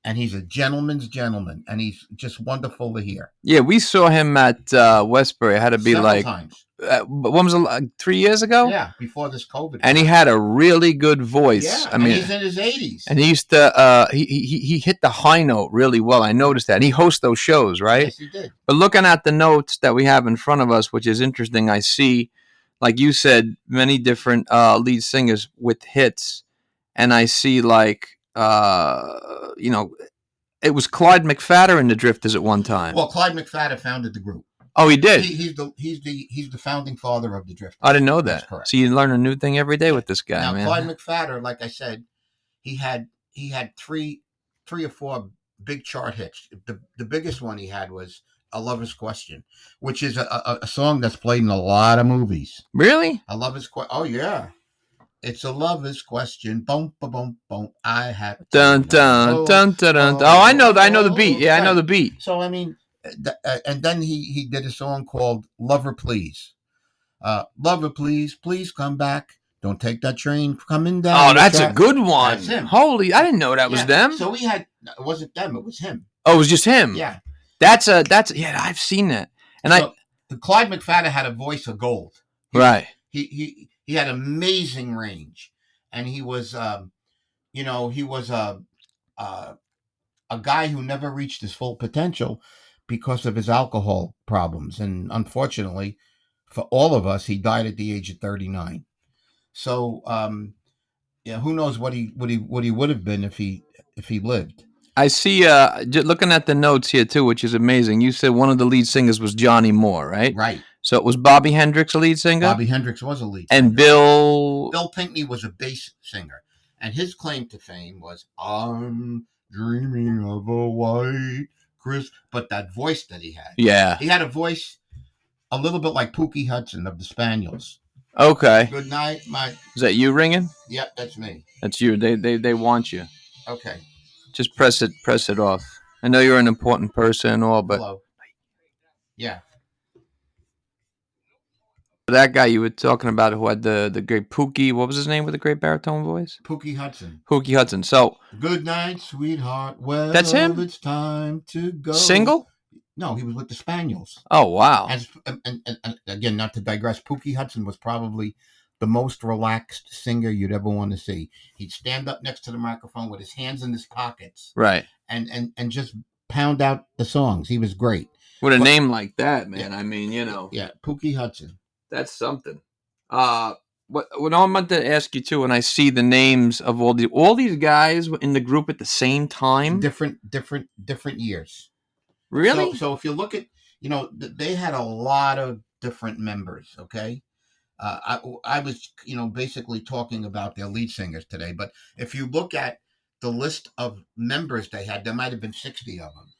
[SPEAKER 2] and he's a gentleman's gentleman, and he's just wonderful to hear.
[SPEAKER 1] Yeah, we saw him at Westbury. It had to be
[SPEAKER 2] several times.
[SPEAKER 1] When was it, 3 years ago?
[SPEAKER 2] Yeah, before this COVID.
[SPEAKER 1] And he had a really good voice.
[SPEAKER 2] Yeah, I mean, he's in his 80s.
[SPEAKER 1] And he used to he hit the high note really well. I noticed that. And he hosts those shows, right?
[SPEAKER 2] Yes, he did.
[SPEAKER 1] But looking at the notes that we have in front of us, which is interesting, I see, like you said, many different lead singers with hits. And I see it was Clyde Mcfadder in the Drifters at one time.
[SPEAKER 2] Well, Clyde Mcfadder founded the group.
[SPEAKER 1] Oh, he did.
[SPEAKER 2] He's the founding father of the Drifters.
[SPEAKER 1] I didn't know that.
[SPEAKER 2] That's correct.
[SPEAKER 1] So you learn a new thing every day with this guy,
[SPEAKER 2] now,
[SPEAKER 1] man.
[SPEAKER 2] Clyde Mcfadder, like I said, he had 3 or 4 big chart hits. The biggest one he had was "A Lover's Question," which is a song that's played in a lot of movies.
[SPEAKER 1] Really?
[SPEAKER 2] "A Lover's Question." Oh yeah. It's a lover's question. Boom, boom, boom, boom. I have.
[SPEAKER 1] Dun dun dun dun dun. Oh, I know the beat. Yeah, I know the beat.
[SPEAKER 2] So I mean, and then he did a song called "Lover Please." Lover Please, please come back. Don't take that train coming down.
[SPEAKER 1] Oh, that's a good one.
[SPEAKER 2] That's him.
[SPEAKER 1] Holy, I didn't know that was them.
[SPEAKER 2] So we had. It wasn't them. It was him.
[SPEAKER 1] Oh, it was just him.
[SPEAKER 2] Yeah.
[SPEAKER 1] That's yeah. I've seen that. And
[SPEAKER 2] Clyde Mcfadder had a voice of gold.
[SPEAKER 1] Right.
[SPEAKER 2] He had amazing range, and he was, he was a guy who never reached his full potential because of his alcohol problems, and unfortunately, for all of us, he died at the age of 39. So, who knows what he would have been if he lived.
[SPEAKER 1] I see. Looking at the notes here too, which is amazing. You said one of the lead singers was Johnny Moore, right?
[SPEAKER 2] Right.
[SPEAKER 1] So it was Bobby Hendricks, a lead singer.
[SPEAKER 2] Bobby Hendricks was a lead singer.
[SPEAKER 1] And Bill
[SPEAKER 2] Pinkney was a bass singer, and his claim to fame was "I'm dreaming of a white Chris." But that voice that he had a voice a little bit like Pookie Hudson of the Spaniels.
[SPEAKER 1] Okay.
[SPEAKER 2] Good night, my.
[SPEAKER 1] Is that you ringing?
[SPEAKER 2] Yep, that's me.
[SPEAKER 1] That's you. They want you.
[SPEAKER 2] Okay.
[SPEAKER 1] Just press it off. I know you're an important person and all, but
[SPEAKER 2] hello. Yeah.
[SPEAKER 1] That guy you were talking about who had the great Pookie, what was his name with the great baritone voice?
[SPEAKER 2] Pookie Hudson.
[SPEAKER 1] Pookie Hudson. So
[SPEAKER 2] good night, sweetheart. Well,
[SPEAKER 1] that's him.
[SPEAKER 2] It's time to go.
[SPEAKER 1] Single?
[SPEAKER 2] No, he was with the Spaniels.
[SPEAKER 1] Oh wow!
[SPEAKER 2] And again, not to digress, Pookie Hudson was probably the most relaxed singer you'd ever want to see. He'd stand up next to the microphone with his hands in his pockets,
[SPEAKER 1] right,
[SPEAKER 2] and just pound out the songs. He was great.
[SPEAKER 1] With a name like that, man. Yeah, I mean,
[SPEAKER 2] Yeah, Pookie Hudson.
[SPEAKER 1] That's something. What I meant to ask you too, when I see the names of all these guys in the group at the same time,
[SPEAKER 2] different years.
[SPEAKER 1] Really?
[SPEAKER 2] So if you look at, they had a lot of different members. Okay, I was basically talking about their lead singers today, but if you look at the list of members they had, there might have been 60 of them.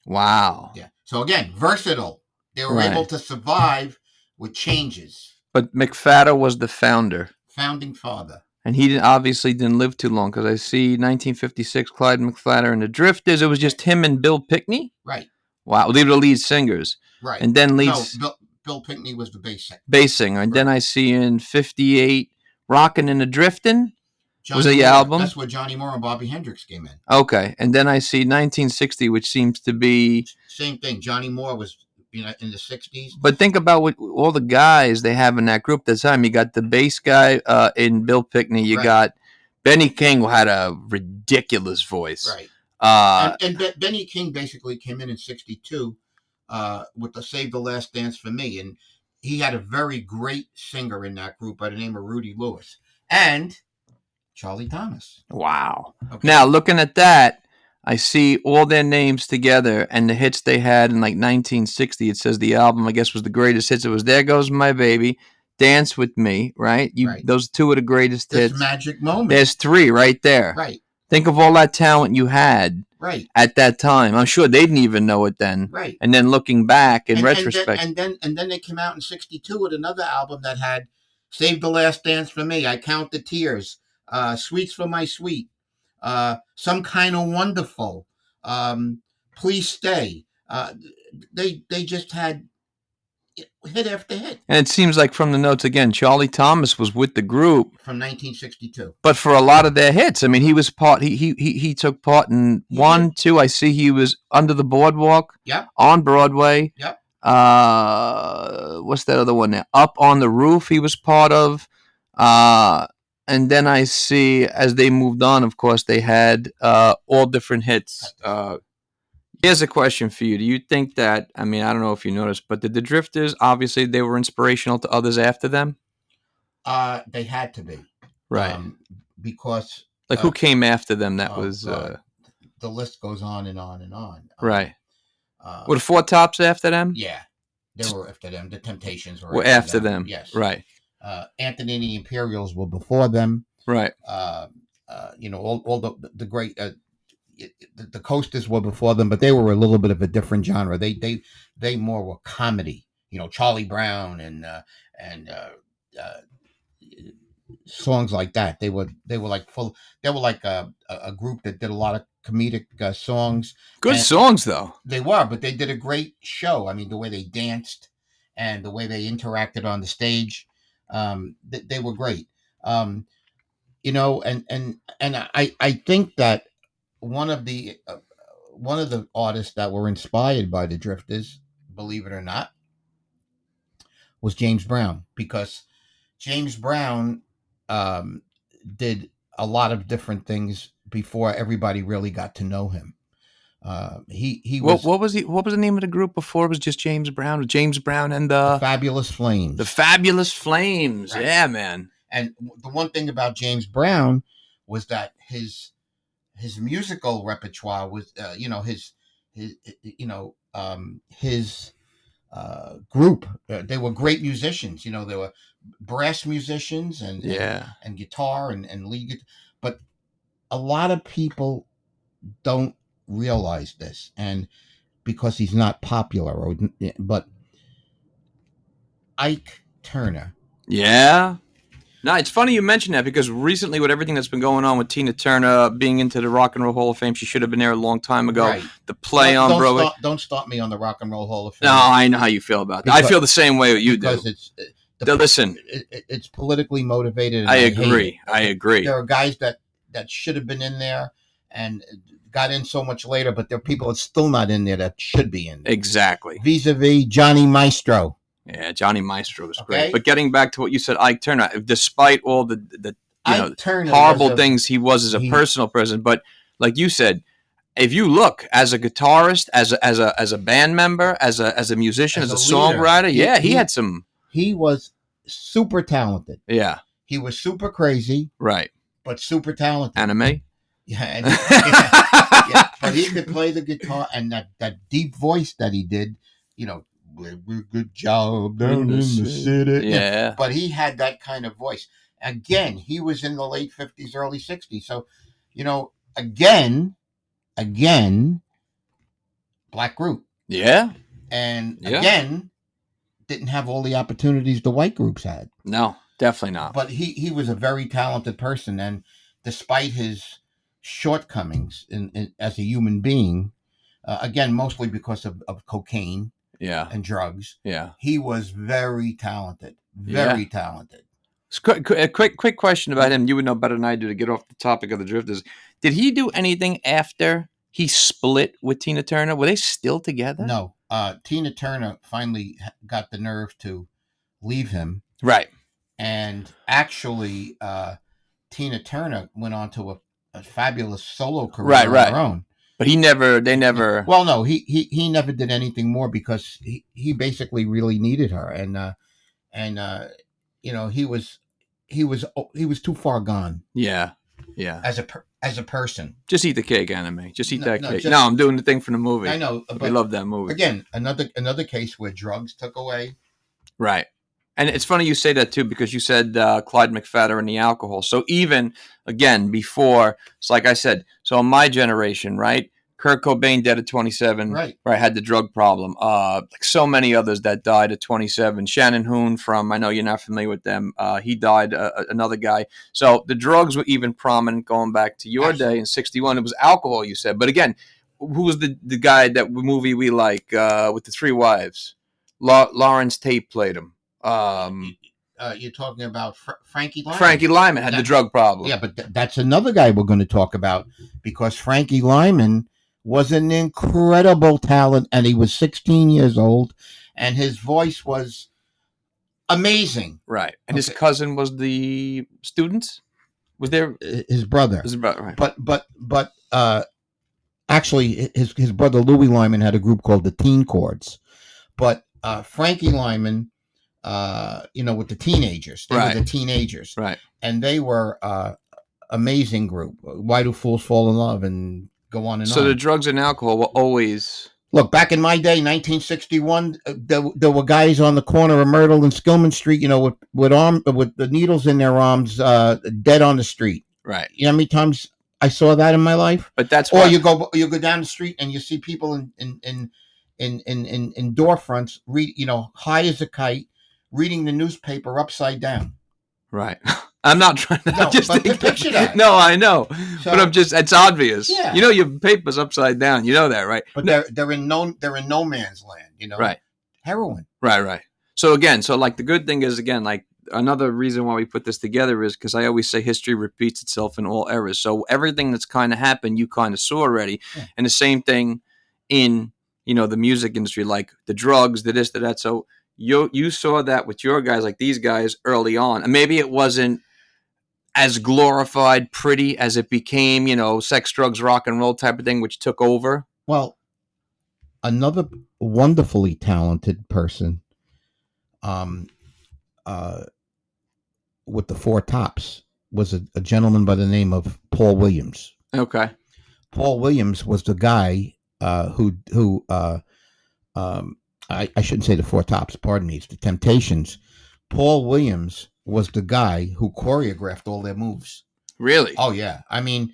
[SPEAKER 1] Wow.
[SPEAKER 2] Yeah. So again, versatile. They were able to survive with changes.
[SPEAKER 1] But Mcfadder was the
[SPEAKER 2] founding father.
[SPEAKER 1] And he obviously didn't live too long, because I see 1956, Clyde Mcfadder and the Drifters. It was just him and Bill Pinkney?
[SPEAKER 2] Right.
[SPEAKER 1] Wow. They were the lead singers.
[SPEAKER 2] Right.
[SPEAKER 1] And then
[SPEAKER 2] Bill Pinkney was the
[SPEAKER 1] bass singer. And then I see in 58, Rockin' and the Driftin'. Was the album?
[SPEAKER 2] That's where Johnny Moore and Bobby Hendricks came in.
[SPEAKER 1] Okay. And then I see 1960, which seems to be...
[SPEAKER 2] Same thing. Johnny Moore was in the 60s.
[SPEAKER 1] But think about what all the guys they have in that group at the time. You got the bass guy in Bill Pinkney. You got Benny King, who had a ridiculous voice.
[SPEAKER 2] Right. And Benny King basically came in 62 with the Save the Last Dance for Me. And he had a very great singer in that group by the name of Rudy Lewis. And Charlie Thomas.
[SPEAKER 1] Wow. Okay. Now, looking at that, I see all their names together and the hits they had in like 1960. It says the album, I guess, was the greatest hits. It was There Goes My Baby, Dance With Me, right? Those two are the greatest hits.
[SPEAKER 2] Magic Moment.
[SPEAKER 1] There's three right there.
[SPEAKER 2] Right.
[SPEAKER 1] Think of all that talent you had at that time. I'm sure they didn't even know it then.
[SPEAKER 2] Right.
[SPEAKER 1] And then looking back in retrospect.
[SPEAKER 2] And then they came out in 62 with another album that had Save the Last Dance for Me, I Count the Tears, Sweets for My Sweet, Some Kind of Wonderful, Please Stay. They just had hit after hit.
[SPEAKER 1] And it seems like from the notes again, Charlie Thomas was with the group
[SPEAKER 2] from 1962.
[SPEAKER 1] But for a lot of their hits, I mean, he was part. He took part in one, two. I see he was Under the Boardwalk.
[SPEAKER 2] Yep.
[SPEAKER 1] On Broadway.
[SPEAKER 2] Yep.
[SPEAKER 1] What's that other one there? Up on the Roof. He was part of. And then I see as they moved on, of course, they had all different hits. Here's a question for you. Do you think that, I mean, I don't know if you noticed, but did the Drifters, obviously, they were inspirational to others after them?
[SPEAKER 2] They had to be.
[SPEAKER 1] Right.
[SPEAKER 2] Because...
[SPEAKER 1] Like, who came after them that was...
[SPEAKER 2] the list goes on and on and on.
[SPEAKER 1] Right. Were the Four Tops after them?
[SPEAKER 2] Yeah. They were after them. The Temptations
[SPEAKER 1] were after them.
[SPEAKER 2] Yes.
[SPEAKER 1] Right.
[SPEAKER 2] Anthony and The Imperials were before them.
[SPEAKER 1] Right.
[SPEAKER 2] All the great... the Coasters were before them, but they were a little bit of a different genre. They more were comedy. Charlie Brown and songs like that. They were like full. They were like a group that did a lot of comedic songs.
[SPEAKER 1] Good songs though.
[SPEAKER 2] They were, but they did a great show. I mean, the way they danced and the way they interacted on the stage, they were great. And I think that one of the artists that were inspired by the Drifters, believe it or not, was James Brown, because James Brown did a lot of different things before everybody really got to know him. He was. What was the name of the group before? It was just James Brown. James Brown and the Fabulous Flames.
[SPEAKER 1] The Fabulous Flames. Right. Yeah, man.
[SPEAKER 2] And the one thing about James Brown was that his his musical repertoire was, his group. They were great musicians. They were brass musicians and guitar and lead guitar. But a lot of people don't realize this, and because he's not popular, but Ike Turner.
[SPEAKER 1] Yeah. No, it's funny you mention that because recently, with everything that's been going on with Tina Turner being into the Rock and Roll Hall of Fame, she should have been there a long time ago.
[SPEAKER 2] Right.
[SPEAKER 1] The play on Broadway.
[SPEAKER 2] Don't stop me on the Rock and Roll Hall of Fame.
[SPEAKER 1] No, I know how you feel about that. I feel the same way you do.
[SPEAKER 2] Because
[SPEAKER 1] listen,
[SPEAKER 2] it's politically motivated. And
[SPEAKER 1] I agree. I agree.
[SPEAKER 2] There are guys that should have been in there and got in so much later, but there are people that's still not in there that should be in there.
[SPEAKER 1] Exactly.
[SPEAKER 2] Vis-a-vis Johnny Maestro.
[SPEAKER 1] Yeah, Johnny Maestro was great. But getting back to what you said, Ike Turner, despite all the horrible things he was as a personal person, but like you said, if you look as a guitarist, as a band member, as a musician, as a songwriter, he had some.
[SPEAKER 2] He was super talented.
[SPEAKER 1] Yeah,
[SPEAKER 2] he was super crazy.
[SPEAKER 1] Right,
[SPEAKER 2] but super talented.
[SPEAKER 1] Anime.
[SPEAKER 2] Yeah, but he could play the guitar, and that deep voice that he did, good job down in the city.
[SPEAKER 1] Yeah.
[SPEAKER 2] But he had that kind of voice. Again, he was in the late 50s, early 60s. So, again, black group.
[SPEAKER 1] Yeah.
[SPEAKER 2] And again, didn't have all the opportunities the white groups had.
[SPEAKER 1] No, definitely not.
[SPEAKER 2] But he was a very talented person. And despite his shortcomings as a human being, again, mostly because of cocaine.
[SPEAKER 1] Yeah.
[SPEAKER 2] And drugs.
[SPEAKER 1] Yeah.
[SPEAKER 2] He was very talented. Very talented.
[SPEAKER 1] A quick question about him. You would know better than I do to get off the topic of the Drifters. Did he do anything after he split with Tina Turner? Were they still together?
[SPEAKER 2] No. Tina Turner finally got the nerve to leave him.
[SPEAKER 1] Right.
[SPEAKER 2] And actually, Tina Turner went on to a fabulous solo career on her own.
[SPEAKER 1] But they never.
[SPEAKER 2] Well, no, he never did anything more because he basically really needed her, and he was too far gone.
[SPEAKER 1] Yeah.
[SPEAKER 2] As a person,
[SPEAKER 1] just eat the cake, Anime. Just eat that cake. No, I'm doing the thing for the movie.
[SPEAKER 2] I know, but
[SPEAKER 1] I love that movie.
[SPEAKER 2] Again, another case where drugs took away.
[SPEAKER 1] Right. And it's funny you say that, too, because you said Clyde Mcfadder and the alcohol. So even, again, before, it's like I said, so in my generation, right, Kurt Cobain dead at 27,
[SPEAKER 2] right,
[SPEAKER 1] had the drug problem. Like so many others that died at 27. Shannon Hoon I know you're not familiar with them, he died, another guy. So the drugs were even prominent going back to your day in 61. It was alcohol, you said. But again, who was the guy, that movie we like, with the three wives? Lawrence Tate played him.
[SPEAKER 2] You're talking about Frankie Lyman.
[SPEAKER 1] Frankie Lyman had the drug problem.
[SPEAKER 2] Yeah, but that's another guy we're going to talk about, because Frankie Lyman was an incredible talent, and he was 16 years old, and his voice was amazing.
[SPEAKER 1] Right. And his cousin was the student? Was there
[SPEAKER 2] his brother?
[SPEAKER 1] Right.
[SPEAKER 2] But actually his brother Louis Lyman had a group called the Teen Chords. But Frankie Lyman, with the teenagers. They were the teenagers.
[SPEAKER 1] Right.
[SPEAKER 2] And they were amazing group. Why Do Fools Fall in Love, and go on and on.
[SPEAKER 1] So the drugs and alcohol were always...
[SPEAKER 2] Look, back in my day, 1961, there were guys on the corner of Myrtle and Skillman Street, with the needles in their arms, dead on the street.
[SPEAKER 1] Right.
[SPEAKER 2] You know how many times I saw that in my life?
[SPEAKER 1] But that's
[SPEAKER 2] or you go down the street and you see people in door fronts, high as a kite, reading the newspaper upside down.
[SPEAKER 1] Right. I'm not trying to
[SPEAKER 2] picture that.
[SPEAKER 1] No, I know. So, but it's obvious. Yeah. Your paper's upside down. You know that, right?
[SPEAKER 2] But they're in no man's land,
[SPEAKER 1] Right.
[SPEAKER 2] Heroin.
[SPEAKER 1] Right. So again, like the good thing is, again, like another reason why we put this together is because I always say history repeats itself in all eras. So everything that's kind of happened, you kind of saw already. Yeah. And the same thing in, the music industry, like the drugs, the this, the that. So you saw that with your guys, like these guys early on. And maybe it wasn't as glorified, pretty as it became, sex, drugs, rock and roll type of thing, which took over.
[SPEAKER 2] Well, another wonderfully talented person, with the Four Tops, was a gentleman by the name of Paul Williams.
[SPEAKER 1] Okay.
[SPEAKER 2] Paul Williams was the guy who I shouldn't say the Four Tops, pardon me, it's the Temptations. Paul Williams was the guy who choreographed all their moves.
[SPEAKER 1] Really?
[SPEAKER 2] Oh yeah. I mean,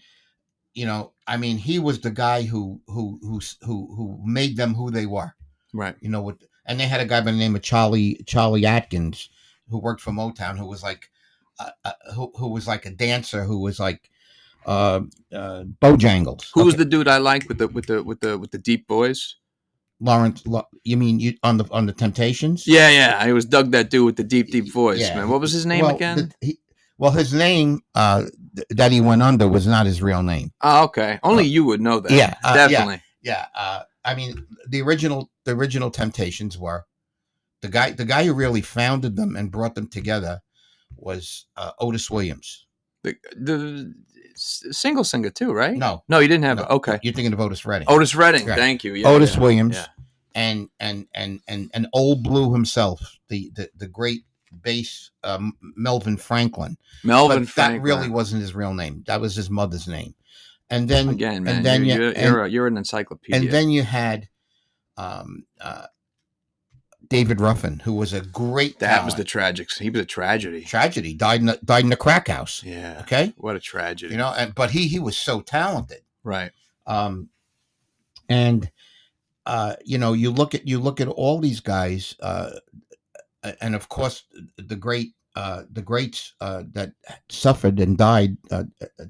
[SPEAKER 2] he was the guy who made them who they were.
[SPEAKER 1] Right.
[SPEAKER 2] And they had a guy by the name of Charlie Atkins, who worked for Motown, who was like who was like a dancer, who was like Bojangles.
[SPEAKER 1] Who was the dude I liked with the deep voice?
[SPEAKER 2] Lawrence, you mean on the Temptations?
[SPEAKER 1] Yeah. I was dug that dude with the deep voice, man. What was his name again?
[SPEAKER 2] His name that he went under was not his real name.
[SPEAKER 1] Oh, okay. Only you would know that.
[SPEAKER 2] Yeah,
[SPEAKER 1] definitely.
[SPEAKER 2] Yeah. I mean, the original Temptations were the guy who really founded them and brought them together was Otis Williams.
[SPEAKER 1] The single singer too, right?
[SPEAKER 2] No,
[SPEAKER 1] you didn't have it. Okay,
[SPEAKER 2] you're thinking of Otis Redding.
[SPEAKER 1] Otis Redding,
[SPEAKER 2] right.
[SPEAKER 1] Thank you.
[SPEAKER 2] Otis Williams, and Old Blue himself, the great bass Melvin Franklin. That really wasn't his real name. That was his mother's name. And then
[SPEAKER 1] again, man,
[SPEAKER 2] and then
[SPEAKER 1] you're an encyclopedia.
[SPEAKER 2] And then you had David Ruffin, who was a great talent.
[SPEAKER 1] Was the tragic. He was a tragedy.
[SPEAKER 2] Died in the crack house.
[SPEAKER 1] Yeah.
[SPEAKER 2] Okay.
[SPEAKER 1] What a tragedy.
[SPEAKER 2] But he was so talented.
[SPEAKER 1] Right.
[SPEAKER 2] You look at all these guys, and of course the greats that suffered and died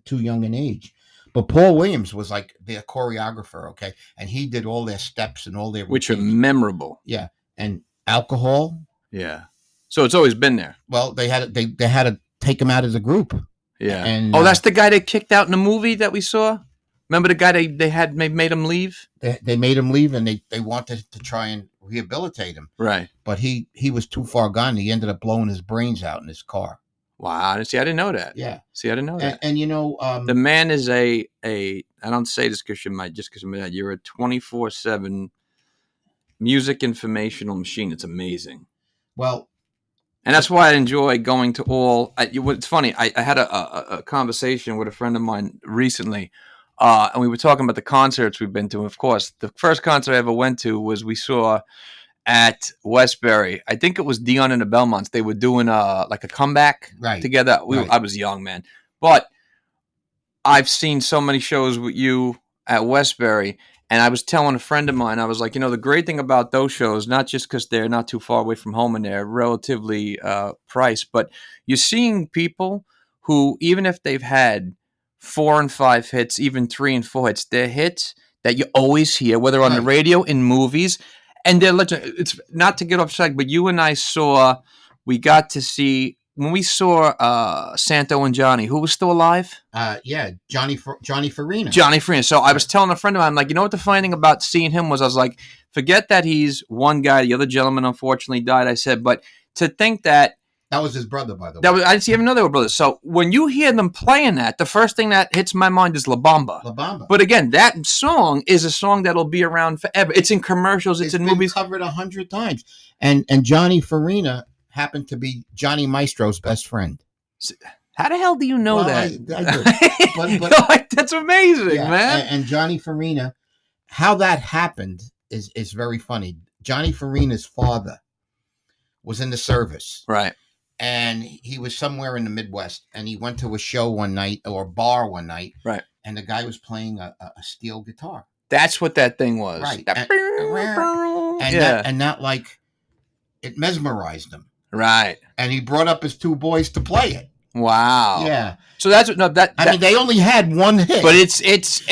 [SPEAKER 2] too young in age. But Paul Williams was like their choreographer, okay, and he did all their steps and all their routines.
[SPEAKER 1] Which are memorable.
[SPEAKER 2] Yeah, and alcohol.
[SPEAKER 1] Yeah, so it's always been there.
[SPEAKER 2] Well, they had to take him out of the group.
[SPEAKER 1] Yeah.
[SPEAKER 2] And
[SPEAKER 1] that's the guy they kicked out in the movie that we saw. Remember the guy they had made him leave?
[SPEAKER 2] They made him leave, and they wanted to try and rehabilitate him.
[SPEAKER 1] Right.
[SPEAKER 2] But he was too far gone. He ended up blowing his brains out in his car.
[SPEAKER 1] Wow. See, I didn't know that.
[SPEAKER 2] Yeah.
[SPEAKER 1] See, I didn't know that.
[SPEAKER 2] And
[SPEAKER 1] the man is I don't say this because you're a 24/7 music informational machine. It's amazing.
[SPEAKER 2] Well,
[SPEAKER 1] and that's why I enjoy going to all. It's funny. I had a conversation with a friend of mine recently, and we were talking about the concerts we've been to. And of course, the first concert I ever went to was we saw at Westbury. I think it was Dion and the Belmonts. They were doing like a comeback together. I was young, man, but I've seen so many shows with you at Westbury. And I was telling a friend of mine, I was like, the great thing about those shows, not just because they're not too far away from home and they're relatively priced, but you're seeing people who, even if they've had 4 and 5 hits, even 3 and 4 hits, they're hits that you always hear, whether on the radio, in movies, and they're legend. It's not to get off track, but you and I we got to see. When we saw Santo and Johnny, who was still alive?
[SPEAKER 2] Johnny Farina.
[SPEAKER 1] Johnny Farina. So I was telling a friend of mine, I'm like, what the funny thing about seeing him was, I was like, forget that he's one guy. The other gentleman unfortunately died. I said, but to think that
[SPEAKER 2] was his brother, by the way.
[SPEAKER 1] I didn't even know they were brothers. So when you hear them playing that, the first thing that hits my mind is La Bamba.
[SPEAKER 2] La Bamba.
[SPEAKER 1] But again, that song is a song that'll be around forever. It's in commercials. It's in movies.
[SPEAKER 2] Covered 100 times. And Johnny Farina happened to be Johnny Maestro's best friend.
[SPEAKER 1] How the hell do you know that?
[SPEAKER 2] I do. But
[SPEAKER 1] that's amazing, man.
[SPEAKER 2] And Johnny Farina, how that happened is very funny. Johnny Farina's father was in the service.
[SPEAKER 1] Right.
[SPEAKER 2] And he was somewhere in the Midwest, and he went to a show one night, or a bar one night.
[SPEAKER 1] Right.
[SPEAKER 2] And the guy was playing a steel guitar.
[SPEAKER 1] That's what that thing was.
[SPEAKER 2] Right.
[SPEAKER 1] And
[SPEAKER 2] that like, it mesmerized him.
[SPEAKER 1] Right.
[SPEAKER 2] And he brought up his 2 boys to play it.
[SPEAKER 1] Wow.
[SPEAKER 2] Yeah.
[SPEAKER 1] So that's what I
[SPEAKER 2] mean, they only had 1 hit.
[SPEAKER 1] But it's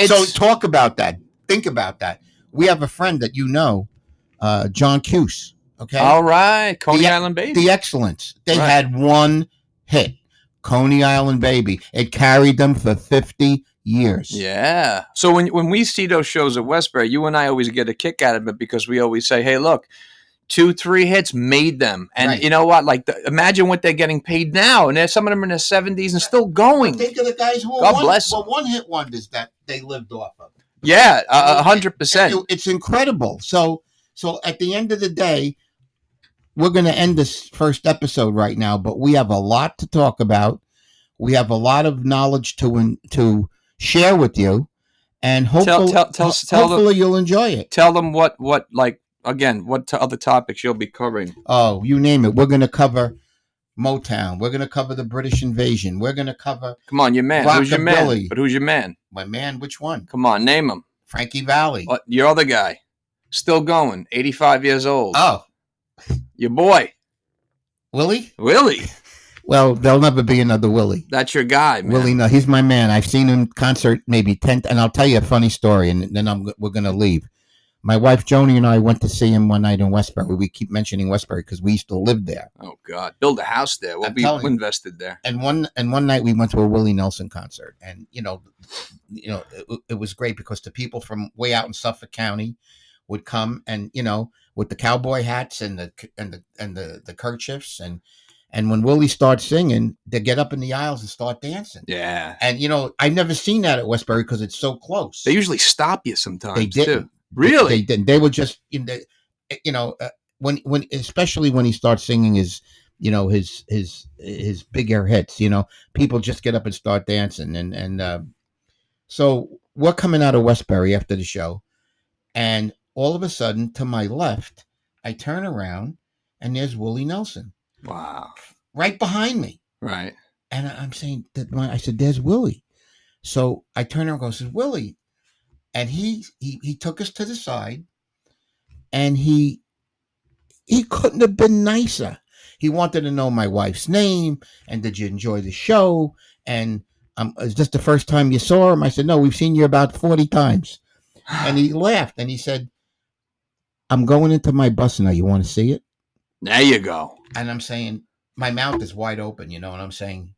[SPEAKER 2] so talk about that. Think about that. We have a friend that John Cuse. Okay.
[SPEAKER 1] All right. Coney Island Baby.
[SPEAKER 2] The Excellence. They had 1 hit. Coney Island Baby. It carried them for 50 years.
[SPEAKER 1] Yeah. So when we see those shows at Westbury, you and I always get a kick out of it because we always say, hey, look, 2-3 hits made them. And you know what? Like, imagine what they're getting paid now. And there's some of them in their 70s and still going.
[SPEAKER 2] But think of the guys who
[SPEAKER 1] God bless them.
[SPEAKER 2] 1-hit wonders that they lived off of.
[SPEAKER 1] Yeah, 100%.
[SPEAKER 2] It's incredible. So at the end of the day, we're going to end this first episode right now, but we have a lot to talk about. We have a lot of knowledge to share with you. And hopefully you'll enjoy it.
[SPEAKER 1] Tell them what other topics you'll be covering.
[SPEAKER 2] Oh, you name it. We're going to cover Motown. We're going to cover the British invasion. We're going to cover.
[SPEAKER 1] Come on, your man.
[SPEAKER 2] Rockabilly.
[SPEAKER 1] Who's your man? But who's your man?
[SPEAKER 2] My man, which one?
[SPEAKER 1] Come on, name him.
[SPEAKER 2] Frankie Valli.
[SPEAKER 1] What, your other guy. Still going. 85 years old.
[SPEAKER 2] Oh.
[SPEAKER 1] Your boy.
[SPEAKER 2] Willie?
[SPEAKER 1] Well,
[SPEAKER 2] there'll never be another Willie.
[SPEAKER 1] That's your guy, man.
[SPEAKER 2] Willie, no, he's my man. I've seen him concert maybe 10, and I'll tell you a funny story, and then we're going to leave. My wife, Joni, and I went to see him one night in Westbury. We keep mentioning Westbury because we used to live there.
[SPEAKER 1] Oh, God. Build a house there. We'll be invested there.
[SPEAKER 2] And one night we went to a Willie Nelson concert. And, it was great because the people from way out in Suffolk County would come and, with the cowboy hats and the kerchiefs. And when Willie starts singing, they get up in the aisles and start dancing.
[SPEAKER 1] Yeah.
[SPEAKER 2] And, I've never seen that at Westbury because it's so close.
[SPEAKER 1] They usually stop you sometimes,
[SPEAKER 2] they didn't.
[SPEAKER 1] too. Really?
[SPEAKER 2] They didn't. They would just, when especially when he starts singing his big air hits, people just get up and start dancing. And so we're coming out of Westbury after the show. And all of a sudden, to my left, I turn around and there's Willie Nelson.
[SPEAKER 1] Wow.
[SPEAKER 2] Right behind me.
[SPEAKER 1] Right.
[SPEAKER 2] And I'm saying, I said, there's Willie. So I turn around and go, Willie. And he took us to the side, and he couldn't have been nicer. He wanted to know my wife's name, and did you enjoy the show? And is this the first time you saw him? I said, no, we've seen you about 40 times. And he laughed, and he said, I'm going into my bus now. You want to see it?
[SPEAKER 1] There you go.
[SPEAKER 2] And I'm saying, my mouth is wide open, and I'm saying,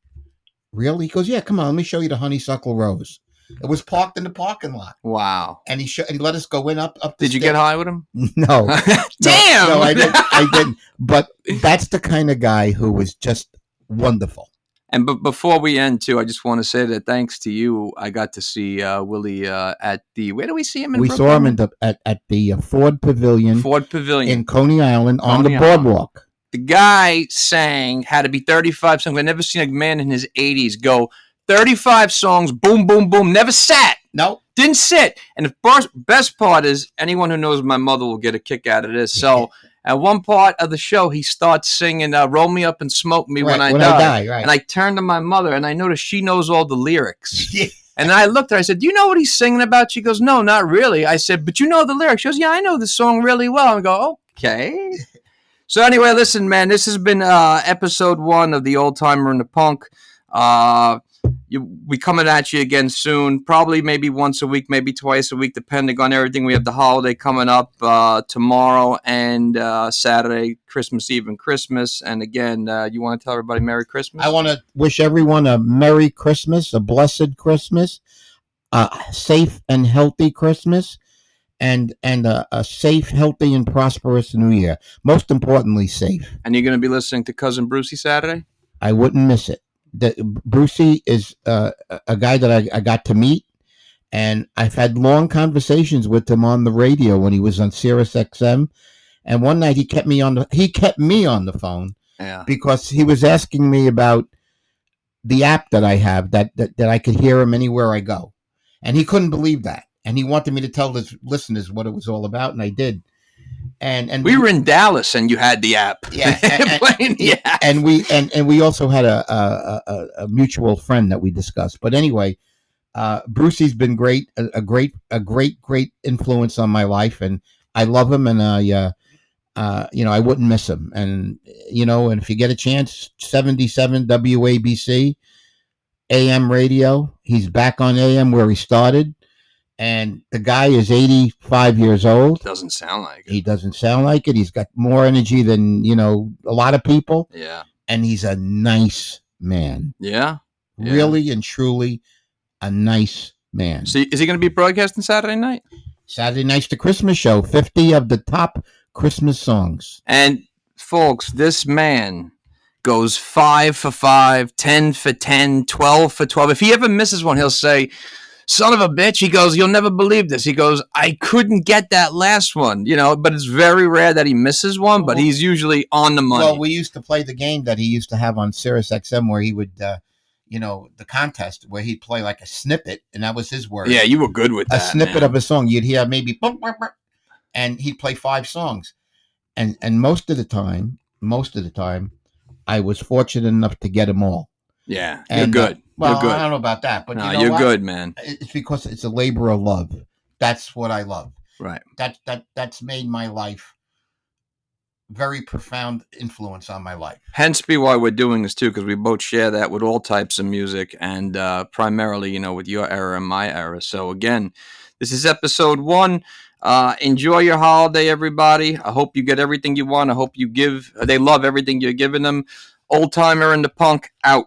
[SPEAKER 2] really? He goes, yeah, come on, let me show you the honeysuckle rose. It was parked in the parking lot.
[SPEAKER 1] Wow.
[SPEAKER 2] And he let us go in up the
[SPEAKER 1] Did you get high with him?
[SPEAKER 2] No.
[SPEAKER 1] Damn.
[SPEAKER 2] No, I didn't. But that's the kind of guy who was just wonderful.
[SPEAKER 1] And before we end, too, I just want to say that thanks to you, I got to see Willie at the... Where do we see him in
[SPEAKER 2] We
[SPEAKER 1] Brooklyn?
[SPEAKER 2] saw him at the Ford Pavilion. In Coney Island on the boardwalk.
[SPEAKER 1] The guy had to be 35 songs. I've never seen a man in his 80s go 35 songs, boom, boom, boom, never sat.
[SPEAKER 2] No.
[SPEAKER 1] Didn't sit. And the best part is, anyone who knows my mother will get a kick out of this. So at one part of the show, he starts singing Roll Me Up and Smoke Me When I Die.
[SPEAKER 2] Right.
[SPEAKER 1] And I turned to my mother, and I noticed she knows all the lyrics.
[SPEAKER 2] Yeah.
[SPEAKER 1] And I looked at her, I said, do you know what he's singing about? She goes, no, not really. I said, but you know the lyrics. She goes, yeah, I know the song really well. I go, okay. So anyway, listen, man, this has been episode 1 of the Old Timer and the Punk. We coming at you again soon, probably maybe once a week, maybe twice a week, depending on everything. We have the holiday coming up tomorrow and Saturday, Christmas Eve and Christmas. And again, you want to tell everybody Merry Christmas?
[SPEAKER 2] I want to wish everyone a Merry Christmas, a blessed Christmas, a safe and healthy Christmas, and a safe, healthy, and prosperous New Year. Most importantly, safe.
[SPEAKER 1] And you're going to be listening to Cousin Brucey Saturday?
[SPEAKER 2] I wouldn't miss it. Brucey is a guy that I got to meet, and I've had long conversations with him on the radio when he was on Sirius XM. And one night he kept me on the phone, because he was asking me about the app that I have that I could hear him anywhere I go, and he couldn't believe that, and he wanted me to tell his listeners what it was all about, and I did. And
[SPEAKER 1] we were in Dallas, and you had the app.
[SPEAKER 2] Yeah,
[SPEAKER 1] playing the app.
[SPEAKER 2] And we also had a mutual friend that we discussed. But anyway, Brucey's been great, a great influence on my life, and I love him, and I wouldn't miss him. And and if you get a chance, 77 WABC AM radio. He's back on AM where he started. And the guy is 85 years old.
[SPEAKER 1] Doesn't sound like it.
[SPEAKER 2] He doesn't sound like it. He's got more energy than, a lot of people.
[SPEAKER 1] Yeah.
[SPEAKER 2] And he's a nice man.
[SPEAKER 1] Yeah.
[SPEAKER 2] Really and truly a nice man.
[SPEAKER 1] So is he going to be broadcasting Saturday night?
[SPEAKER 2] Saturday night's the Christmas show. 50 of the top Christmas songs.
[SPEAKER 1] And, folks, this man goes 5 for 5, 10 for 10, 12 for 12. If he ever misses one, he'll say, son of a bitch, he goes, you'll never believe this. He goes, I couldn't get that last one, but it's very rare that he misses one, but he's usually on the money.
[SPEAKER 2] Well, we used to play the game that he used to have on Sirius XM where he would, the contest where he'd play like a snippet, and that was his word.
[SPEAKER 1] Yeah, you were good with
[SPEAKER 2] a
[SPEAKER 1] that.
[SPEAKER 2] snippet
[SPEAKER 1] man.
[SPEAKER 2] of a song. You'd hear maybe, and he'd play 5 songs, and most of the time, I was fortunate enough to get them all.
[SPEAKER 1] Yeah,
[SPEAKER 2] And,
[SPEAKER 1] you're good.
[SPEAKER 2] Well,
[SPEAKER 1] you're good.
[SPEAKER 2] I don't know about that, but
[SPEAKER 1] No,
[SPEAKER 2] you know
[SPEAKER 1] you're
[SPEAKER 2] what?
[SPEAKER 1] good, man.
[SPEAKER 2] It's because it's a labor of love. That's what I love.
[SPEAKER 1] Right.
[SPEAKER 2] That's made my life very profound influence on my life.
[SPEAKER 1] Hence be why we're doing this too, because we both share that with all types of music, and primarily, with your era and my era. So again, this is episode 1. Enjoy your holiday, everybody. I hope you get everything you want. I hope they love everything you're giving them. Old Timer and the Punk out.